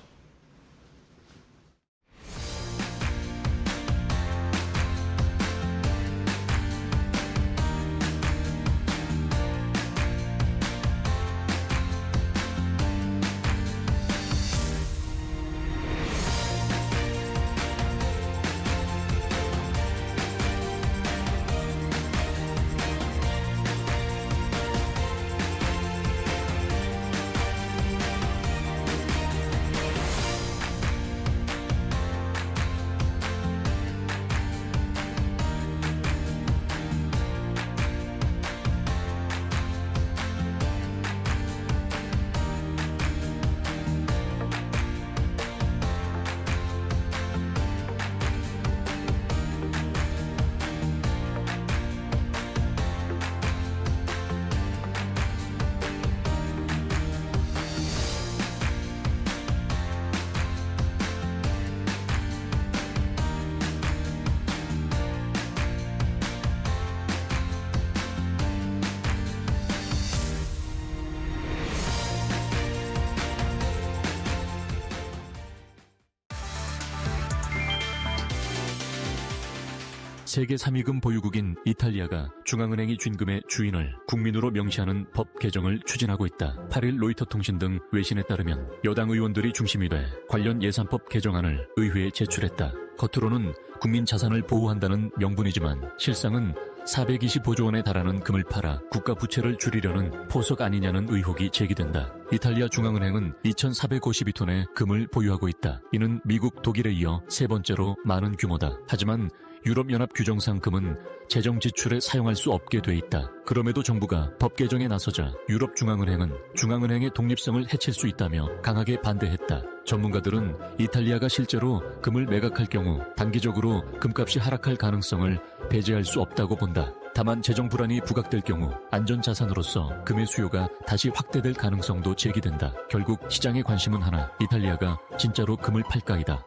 세계 3위금 보유국인 이탈리아가 중앙은행이 쥔 금의 주인을 국민으로 명시하는 법 개정을 추진하고 있다. 8일 로이터 통신 등 외신에 따르면 여당 의원들이 중심이 돼 관련 예산법 개정안을 의회에 제출했다. 겉으로는 국민 자산을 보호한다는 명분이지만 실상은 425조 원에 달하는 금을 팔아 국가 부채를 줄이려는 포석 아니냐는 의혹이 제기된다. 이탈리아 중앙은행은 2,452톤의 금을 보유하고 있다. 이는 미국, 독일에 이어 세 번째로 많은 규모다. 하지만 유럽연합 규정상 금은 재정 지출에 사용할 수 없게 돼 있다. 그럼에도 정부가 법 개정에 나서자 유럽중앙은행은 중앙은행의 독립성을 해칠 수 있다며 강하게 반대했다. 전문가들은 이탈리아가 실제로 금을 매각할 경우 단기적으로 금값이 하락할 가능성을 배제할 수 없다고 본다. 다만 재정 불안이 부각될 경우 안전자산으로서 금의 수요가 다시 확대될 가능성도 제기된다. 결국 시장의 관심은 하나, 이탈리아가 진짜로 금을 팔까이다.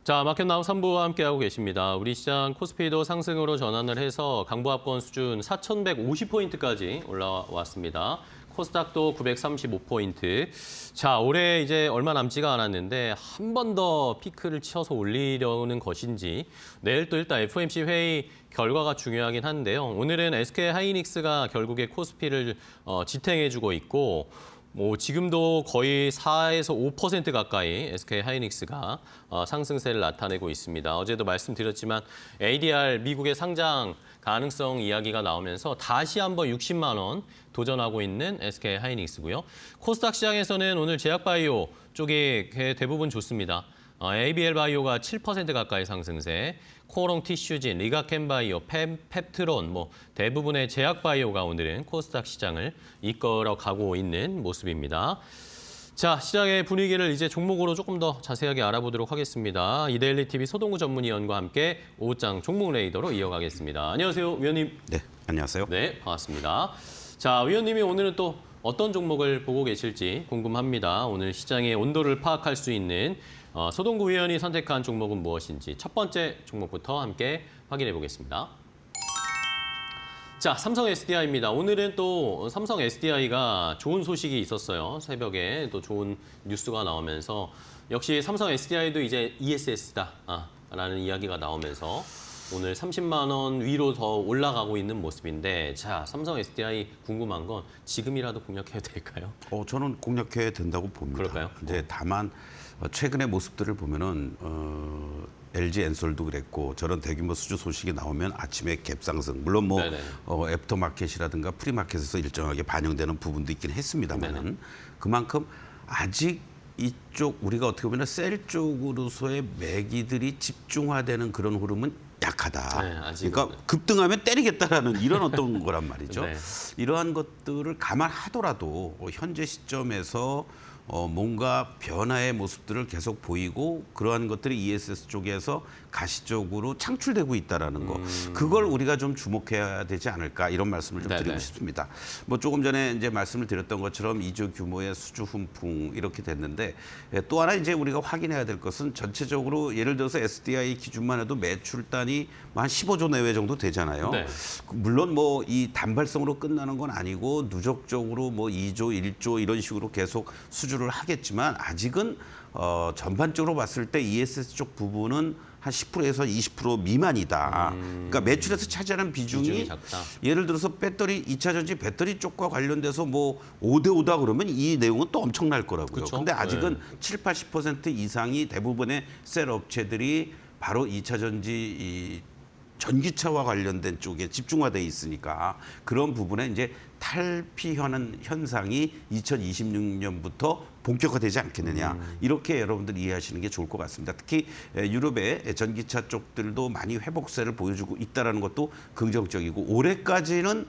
자, 마켓나우 3부와 함께하고 계십니다. 우리 시장 코스피도 상승으로 전환을 해서 강보합권 수준 4,150포인트까지 올라왔습니다. 코스닥도 935포인트. 자, 올해 이제 얼마 남지가 않았는데 한 번 더 피크를 치어서 올리려는 것인지 내일 또 일단 FOMC 회의 결과가 중요하긴 한데요. 오늘은 SK 하이닉스가 결국에 코스피를 지탱해주고 있고 지금도 거의 4에서 5% 가까이 SK 하이닉스가 상승세를 나타내고 있습니다. 어제도 말씀드렸지만 ADR 미국의 상장 가능성 이야기가 나오면서 다시 한번 60만 원 도전하고 있는 SK 하이닉스고요. 코스닥 시장에서는 오늘 제약바이오 쪽이 대부분 좋습니다. ABL 바이오가 7% 가까이 상승세, 코롱 티슈진, 리가켄바이오, 펩트론, 대부분의 제약바이오가 오늘은 코스닥 시장을 이끌어가고 있는 모습입니다. 자, 시장의 분위기를 이제 종목으로 조금 더 자세하게 알아보도록 하겠습니다. 이데일리 TV 소동구 전문위원과 함께 오후장 종목 레이더로 이어가겠습니다. 안녕하세요, 위원님. 네, 안녕하세요. 네, 반갑습니다. 자, 위원님이 오늘은 또 어떤 종목을 보고 계실지 궁금합니다. 오늘 시장의 온도를 파악할 수 있는 소동구 위원이 선택한 종목은 무엇인지 첫 번째 종목부터 함께 확인해 보겠습니다. 자, 삼성 SDI입니다. 오늘은 또 삼성 SDI가 좋은 소식이 있었어요. 새벽에 또 좋은 뉴스가 나오면서 역시 삼성 SDI도 이제 ESS다 라는 이야기가 나오면서 오늘 30만 원 위로 더 올라가고 있는 모습인데, 자, 삼성 SDI 궁금한 건 지금이라도 공략해도 될까요? 저는 공략해야 된다고 봅니다. 그럴까요? 이제 다만 최근의 모습들을 보면은 LG 엔솔도 그랬고 저런 대규모 수주 소식이 나오면 아침에 갭상승, 물론 애프터마켓이라든가 프리마켓에서 일정하게 반영되는 부분도 있긴 했습니다만은 그만큼 아직 이쪽 우리가 어떻게 보면 셀 쪽으로서의 매기들이 집중화되는 그런 흐름은 약하다. 네, 그러니까 급등하면 때리겠다라는 이런 어떤 거란 말이죠. 네. 이러한 것들을 감안하더라도 현재 시점에서 뭔가 변화의 모습들을 계속 보이고 그러한 것들이 ESS 쪽에서 가시적으로 창출되고 있다라는 거, 그걸 우리가 좀 주목해야 되지 않을까 이런 말씀을 좀 드리고 싶습니다. 조금 전에 이제 말씀을 드렸던 것처럼 2조 규모의 수주 훈풍 이렇게 됐는데 또 하나 이제 우리가 확인해야 될 것은 전체적으로 예를 들어서 SDI 기준만 해도 매출단이 한 15조 내외 정도 되잖아요. 네. 물론 이 단발성으로 끝나는 건 아니고 누적적으로 2조, 1조 이런 식으로 계속 수주를 하겠지만 아직은 전반적으로 봤을 때 ESS 쪽 부분은 한 10%에서 20% 미만이다. 그러니까 매출에서 차지하는 비중이 작다. 예를 들어서 배터리 2차 전지 배터리 쪽과 관련돼서 5대 5다 그러면 이 내용은 또 엄청날 거라고요. 그쵸? 근데 아직은 70-80% 이상이 대부분의 셀 업체들이 바로 2차 전지 전기차와 관련된 쪽에 집중화돼 있으니까 그런 부분에 이제 탈피하는 현상이 2026년부터 본격화되지 않겠느냐, 이렇게 여러분들 이해하시는 게 좋을 것 같습니다. 특히 유럽의 전기차 쪽들도 많이 회복세를 보여주고 있다는 것도 긍정적이고 올해까지는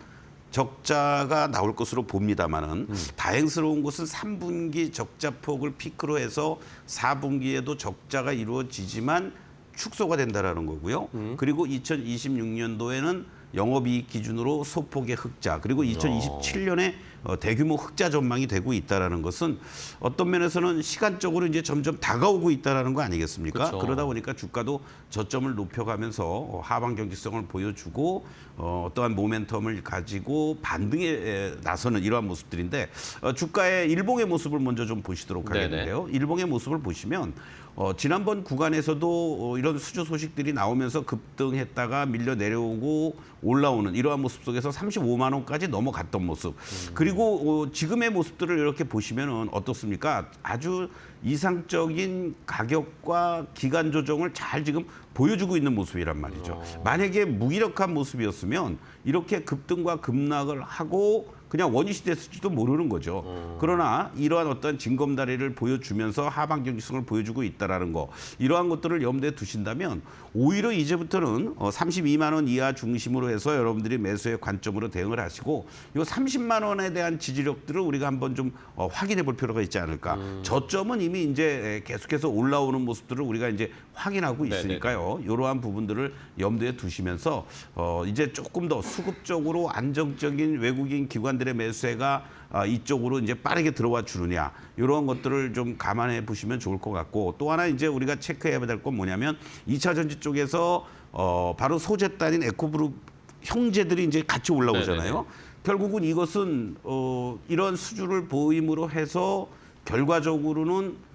적자가 나올 것으로 봅니다만은 다행스러운 것은 3분기 적자폭을 피크로 해서 4분기에도 적자가 이루어지지만 축소가 된다라는 거고요. 그리고 2026년도에는 영업이익 기준으로 소폭의 흑자, 그리고 2027년에 대규모 흑자 전망이 되고 있다라는 것은 어떤 면에서는 시간적으로 이제 점점 다가오고 있다라는 거 아니겠습니까? 그렇죠. 그러다 보니까 주가도 저점을 높여가면서 하방 경직성을 보여주고 어떠한 모멘텀을 가지고 반등에 나서는 이러한 모습들인데 주가의 일봉의 모습을 먼저 좀 보시도록 하겠는데요. 일봉의 모습을 보시면 지난번 구간에서도 이런 수주 소식들이 나오면서 급등했다가 밀려 내려오고 올라오는 이러한 모습 속에서 35만 원까지 넘어갔던 모습. 그리고 지금의 모습들을 이렇게 보시면은 어떻습니까? 아주 이상적인 가격과 기간 조정을 잘 지금 보여주고 있는 모습이란 말이죠. 만약에 무기력한 모습이었으면 이렇게 급등과 급락을 하고 그냥 원위시 됐을지도 모르는 거죠. 그러나 이러한 어떤 징검다리를 보여주면서 하방 경직성을 보여주고 있다라는 거, 이러한 것들을 염두에 두신다면 오히려 이제부터는 32만 원 이하 중심으로 해서 여러분들이 매수의 관점으로 대응을 하시고 이 30만 원에 대한 지지력들을 우리가 한번 좀 확인해 볼 필요가 있지 않을까. 저점은 이미 이제 계속해서 올라오는 모습들을 우리가 이제 확인하고 있으니까요. 이러한 부분들을 염두에 두시면서 이제 조금 더 수급적으로 안정적인 외국인 기관들의 매수세가 이쪽으로 이제 빠르게 들어와 주느냐, 이러한 것들을 좀 감안해 보시면 좋을 것 같고, 또 하나 이제 우리가 체크해야 될 건 뭐냐면 2차 전지 쪽에서 바로 소재단인 에코그룹 형제들이 이제 같이 올라오잖아요. 네네네. 결국은 이것은 이런 수주를 보임으로 해서 결과적으로는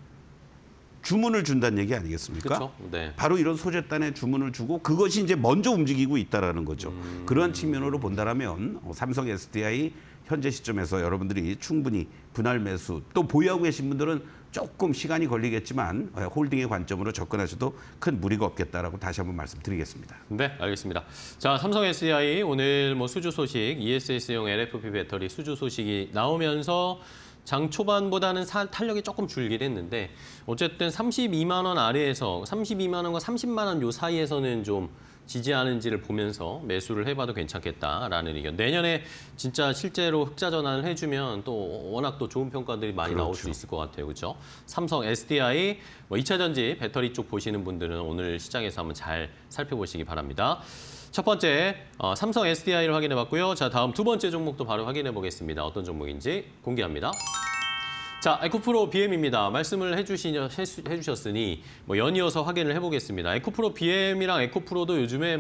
주문을 준다는 얘기 아니겠습니까? 그렇죠. 네. 바로 이런 소재단에 주문을 주고 그것이 이제 먼저 움직이고 있다라는 거죠. 그런 측면으로 본다라면 삼성 SDI 현재 시점에서 여러분들이 충분히 분할 매수, 또 보유하고 계신 분들은 조금 시간이 걸리겠지만 홀딩의 관점으로 접근하셔도 큰 무리가 없겠다라고 다시 한번 말씀드리겠습니다. 네, 알겠습니다. 자, 삼성 SDI 오늘 뭐 수주 소식, ESS용 LFP 배터리 수주 소식이 나오면서 장 초반보다는 탄력이 조금 줄긴 했는데 어쨌든 32만 원 아래에서 32만 원과 30만 원 요 사이에서는 좀 지지하는지를 보면서 매수를 해봐도 괜찮겠다라는 의견. 내년에 진짜 실제로 흑자 전환을 해주면 또 워낙 또 좋은 평가들이 많이 나올 수 있을 것 같아요. 그렇죠? 삼성 SDI, 2차 전지 배터리 쪽 보시는 분들은 오늘 시장에서 한번 잘 살펴보시기 바랍니다. 첫 번째, 삼성 SDI를 확인해봤고요. 자, 다음 두 번째 종목도 바로 확인해보겠습니다. 어떤 종목인지 공개합니다. 자, 에코프로 BM입니다. 말씀을 해주셨으니 뭐 연이어서 확인을 해보겠습니다. 에코프로 BM이랑 에코프로도 요즘에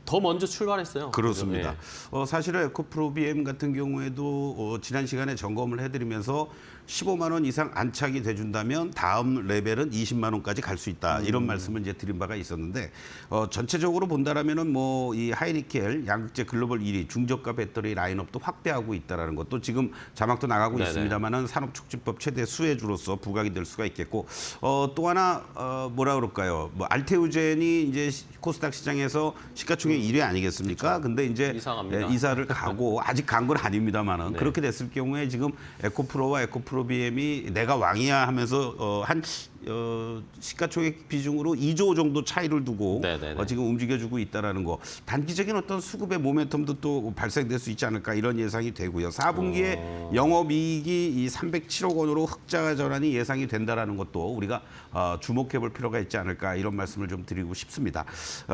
더 먼저 출발했어요. 그렇습니다. 네. 사실은 에코프로 BM 같은 경우에도 지난 시간에 점검을 해드리면서 15만 원 이상 안착이 돼준다면 다음 레벨은 20만 원까지 갈 수 있다. 이런 말씀을 이제 드린 바가 있었는데 전체적으로 본다라면은 뭐 이 하이니켈 양극재 글로벌 1위 중저가 배터리 라인업도 확대하고 있다라는 것도 지금 자막도 나가고 네네. 있습니다만은 산업촉진법 최대 수혜주로서 부각이 될 수가 있겠고 또 하나 뭐라 그럴까요? 뭐 알테우젠이 이제 코스닥 시장에서 시가총액 1위 아니겠습니까? 근데 이제 이상합니다. 이사를 가고 아직 간 건 아닙니다만은 네. 그렇게 됐을 경우에 지금 에코프로와 에코프로 BM이 내가 왕이야 하면서 시가총액 비중으로 2조 정도 차이를 두고 네네네. 지금 움직여주고 있다라는 거. 단기적인 어떤 수급의 모멘텀도 또 발생될 수 있지 않을까 이런 예상이 되고요. 4분기에 영업이익이 이 307억 원으로 흑자 전환이 예상이 된다라는 것도 우리가 주목해볼 필요가 있지 않을까 이런 말씀을 좀 드리고 싶습니다.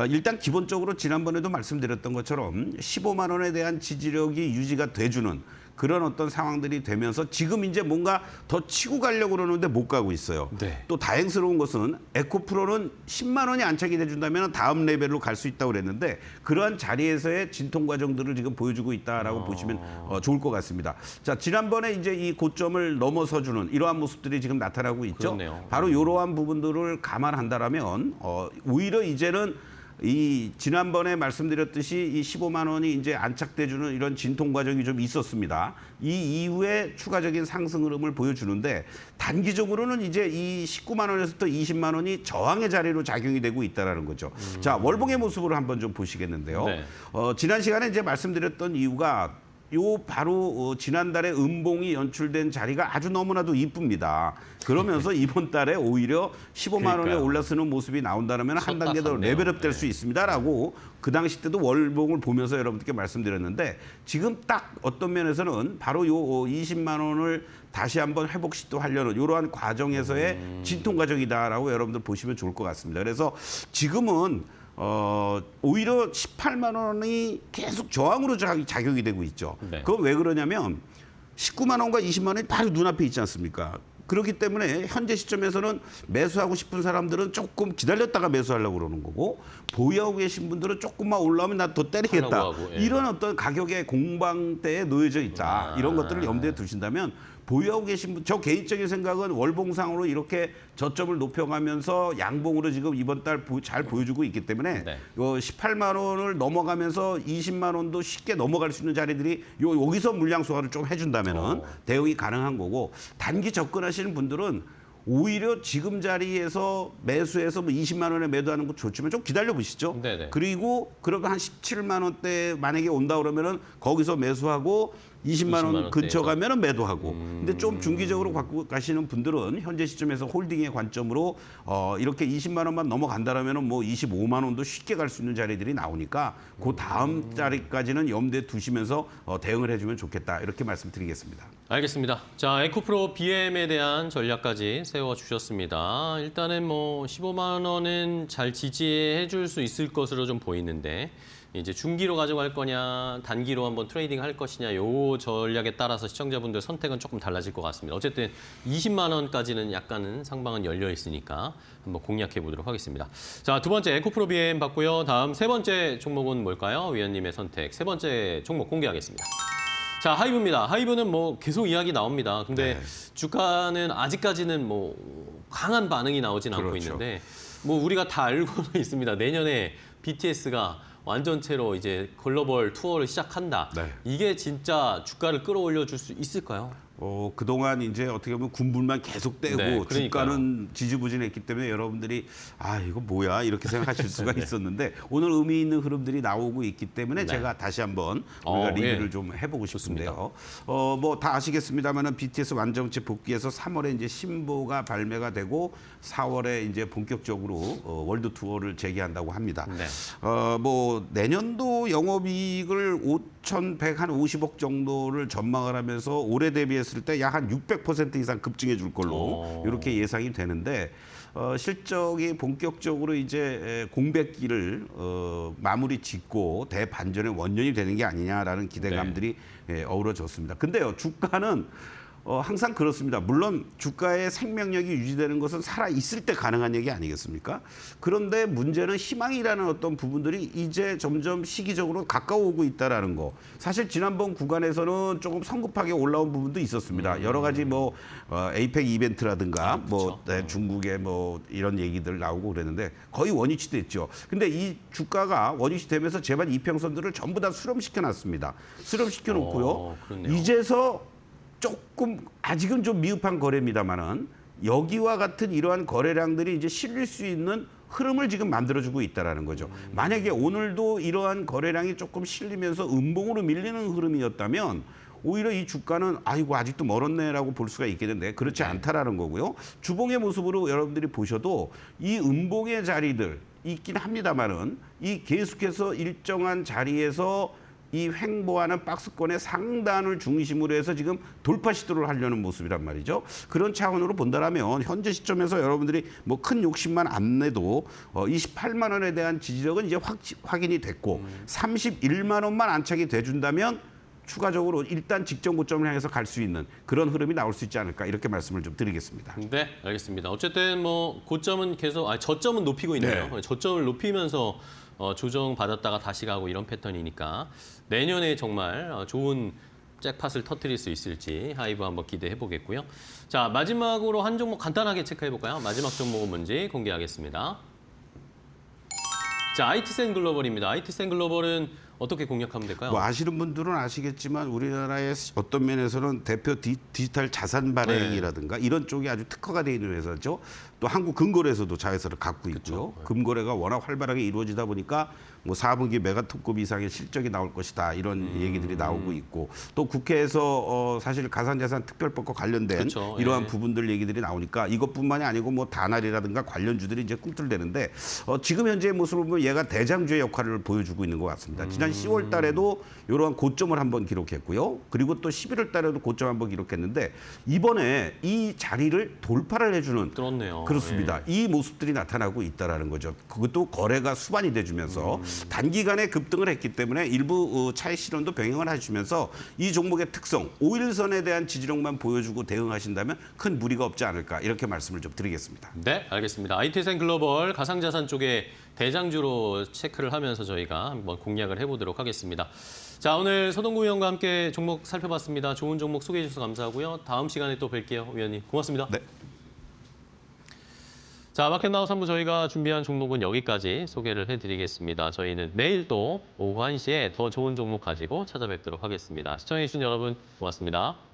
일단 기본적으로 지난번에도 말씀드렸던 것처럼 15만 원에 대한 지지력이 유지가 돼주는 그런 어떤 상황들이 되면서 지금 이제 뭔가 더 치고 가려고 그러는데 못 가고 있어요. 네. 또 다행스러운 것은 에코프로는 10만 원이 안착이 돼준다면 다음 레벨로 갈 수 있다고 그랬는데 그러한 자리에서의 진통 과정들을 지금 보여주고 있다라고 보시면 좋을 것 같습니다. 자, 지난번에 이제 이 고점을 넘어서주는 이러한 모습들이 지금 나타나고 있죠. 그렇네요. 바로 이러한 부분들을 감안한다라면 오히려 이제는 이 지난번에 말씀드렸듯이 이 15만 원이 이제 안착돼주는 이런 진통 과정이 좀 있었습니다. 이 이후에 추가적인 상승 흐름을 보여주는데 단기적으로는 이제 이 19만 원에서부터 20만 원이 저항의 자리로 작용이 되고 있다라는 거죠. 자, 월봉의 모습으로 한번 좀 보시겠는데요. 네. 지난 시간에 이제 말씀드렸던 이유가 바로 지난달에 음봉이 연출된 자리가 아주 너무나도 이쁩니다. 그러면서 이번 달에 오히려 15만 원에 그러니까요. 올라서는 모습이 나온다면 한 쳤다 단계 더 갔네요. 레벨업 될 네. 수 있습니다라고 그 당시 때도 월봉을 보면서 여러분들께 말씀드렸는데 지금 딱 어떤 면에서는 바로 요 20만 원을 다시 한번 회복 시도하려는 이러한 과정에서의 진통 과정이다라고 여러분들 보시면 좋을 것 같습니다. 그래서 지금은 오히려 18만 원이 계속 저항으로 작용이 되고 있죠. 네. 그건 왜 그러냐면 19만 원과 20만 원이 바로 눈앞에 있지 않습니까? 그렇기 때문에 현재 시점에서는 매수하고 싶은 사람들은 조금 기다렸다가 매수하려고 그러는 거고 보유하고 계신 분들은 조금만 올라오면 나 더 때리겠다. 하려고 하고, 예. 이런 어떤 가격의 공방대에 놓여져 있다. 이런 것들을 염두에 두신다면 보유하고 계신 분, 저 개인적인 생각은 월봉상으로 이렇게 저점을 높여가면서 양봉으로 지금 이번 달 잘 보여주고 있기 때문에 네. 18만 원을 넘어가면서 20만 원도 쉽게 넘어갈 수 있는 자리들이 여기서 물량 소화를 좀 해준다면은 대응이 가능한 거고 단기 접근하시는 분들은 오히려 지금 자리에서 매수해서 뭐 20만 원에 매도하는 거 좋지만 좀 기다려 보시죠. 네네. 그리고 그러면 한 17만 원대 만약에 온다 그러면은 거기서 매수하고 20만 20만 원 원대에서. 근처 가면은 매도하고. 근데 좀 중기적으로 갖고 가시는 분들은 현재 시점에서 홀딩의 관점으로 이렇게 20만 원만 넘어간다라면은 뭐 25만 원도 쉽게 갈 수 있는 자리들이 나오니까 그 다음 자리까지는 염두에 두시면서 대응을 해주면 좋겠다 이렇게 말씀드리겠습니다. 알겠습니다. 자, 에코프로 BM에 대한 전략까지 세워주셨습니다. 일단은 뭐 15만 원은 잘 지지해 줄 수 있을 것으로 좀 보이는데 이제 중기로 가져갈 거냐 단기로 한번 트레이딩 할 것이냐 요 전략에 따라서 시청자분들 선택은 조금 달라질 것 같습니다. 어쨌든 20만 원까지는 약간은 상방은 열려 있으니까 한번 공략해 보도록 하겠습니다. 자, 두 번째 에코프로 BM 봤고요. 다음 세 번째 종목은 뭘까요? 위원님의 선택. 세 번째 종목 공개하겠습니다. 자, 하이브입니다. 하이브는 뭐 계속 이야기 나옵니다. 근데 주가는 아직까지는 뭐 강한 반응이 나오진 않고 그렇죠. 있는데 뭐 우리가 다 알고는 있습니다. 내년에 BTS가 완전체로 이제 글로벌 투어를 시작한다. 네. 이게 진짜 주가를 끌어올려 줄 수 있을까요? 그동안 이제 어떻게 보면 군불만 계속되고 네, 그러니까요. 주가는 지지부진했기 때문에 여러분들이 아 이거 뭐야 이렇게 생각하실 수가 있었는데 오늘 의미 있는 흐름들이 나오고 있기 때문에 네. 제가 다시 한번 우리가 리뷰를 예. 좀 해보고 싶은데요. 뭐 다 아시겠습니다만은 BTS 완전체 복귀해서 3월에 이제 신보가 발매가 되고 4월에 이제 본격적으로 월드 투어를 재개한다고 합니다. 네. 뭐 내년도 영업이익을 5,150억 정도를 전망을 하면서 올해 대비했을 때 약 한 600% 이상 급증해 줄 걸로 이렇게 예상이 되는데 실적이 본격적으로 이제 공백기를 마무리 짓고 대반전의 원년이 되는 게 아니냐라는 기대감들이 어우러졌습니다. 근데요, 주가는 항상 그렇습니다. 물론 주가의 생명력이 유지되는 것은 살아 있을 때 가능한 얘기 아니겠습니까? 그런데 문제는 희망이라는 어떤 부분들이 이제 점점 시기적으로 가까워오고 있다라는 거. 사실 지난번 구간에서는 조금 성급하게 올라온 부분도 있었습니다. 여러 가지 뭐 에이펙 이벤트라든가 뭐 중국의 뭐 이런 얘기들 나오고 그랬는데 거의 원위치 됐죠. 근데 이 주가가 원위치 되면서 제발 이평선들을 전부 다 수렴시켜 놨습니다. 수렴시켜 놓고요. 그렇네요. 이제서 조금 아직은 좀 미흡한 거래입니다만은 여기와 같은 이러한 거래량들이 이제 실릴 수 있는 흐름을 지금 만들어주고 있다라는 거죠. 만약에 오늘도 이러한 거래량이 조금 실리면서 음봉으로 밀리는 흐름이었다면 오히려 이 주가는 아이고 아직도 멀었네라고 볼 수가 있겠는데 그렇지 않다라는 거고요. 주봉의 모습으로 여러분들이 보셔도 이 음봉의 자리들 있긴 합니다만은 이 계속해서 일정한 자리에서 이 횡보하는 박스권의 상단을 중심으로 해서 지금 돌파 시도를 하려는 모습이란 말이죠. 그런 차원으로 본다라면 현재 시점에서 여러분들이 뭐 큰 욕심만 안 내도 28만 원에 대한 지지력은 이제 확인이 됐고 31만 원만 안착이 돼준다면 추가적으로 일단 직전 고점을 향해서 갈 수 있는 그런 흐름이 나올 수 있지 않을까 이렇게 말씀을 좀 드리겠습니다. 네, 알겠습니다. 어쨌든 뭐 고점은 계속 저점은 높이고 있네요. 네. 저점을 높이면서 조정 받았다가 다시 가고 이런 패턴이니까 내년에 정말 좋은 잭팟을 터뜨릴 수 있을지 하이브 한번 기대해 보겠고요. 자, 마지막으로 한 종목 간단하게 체크해 볼까요? 마지막 종목은 뭔지 공개하겠습니다. 자, IT센 글로벌입니다. IT센 글로벌은 어떻게 공략하면 될까요? 뭐 아시는 분들은 아시겠지만 우리나라의 어떤 면에서는 대표 디지털 자산 발행이라든가 이런 쪽이 아주 특화가 되어 있는 회사죠. 또 한국금거래에서도 자회사를 갖고 있고요. 금거래가 워낙 활발하게 이루어지다 보니까 뭐 4분기 메가톱급 이상의 실적이 나올 것이다 이런 얘기들이 나오고 있고 또 국회에서 사실 가상자산 특별법과 관련된 그렇죠. 이러한 예. 부분들 얘기들이 나오니까 이것뿐만이 아니고 뭐 다날이라든가 관련주들이 이제 꿈틀대는데 지금 현재의 모습을 보면 얘가 대장주의 역할을 보여주고 있는 것 같습니다. 지난 지난 10월 달에도 이러한 고점을 한번 기록했고요. 그리고 또 11월 달에도 고점 한번 기록했는데 이번에 이 자리를 돌파를 해주는 그렇네요. 그렇습니다. 이 모습들이 나타나고 있다라는 거죠. 그것도 거래가 수반이 돼주면서 단기간에 급등을 했기 때문에 일부 차익 실현도 병행을 해주면서 이 종목의 특성, 5일선에 대한 지지력만 보여주고 대응하신다면 큰 무리가 없지 않을까 이렇게 말씀을 좀 드리겠습니다. 네, 알겠습니다. IT생 글로벌 가상자산 쪽에 대장주로 체크를 하면서 저희가 한번 공략을 해보도록 하겠습니다. 자, 오늘 서동구 위원과 함께 종목 살펴봤습니다. 좋은 종목 소개해 주셔서 감사하고요. 다음 시간에 또 뵐게요, 위원님. 고맙습니다. 네. 자, 마켓나우 3부 저희가 준비한 종목은 여기까지 소개를 해드리겠습니다. 저희는 내일 또 오후 1시에 더 좋은 종목 가지고 찾아뵙도록 하겠습니다. 시청해주신 여러분 고맙습니다.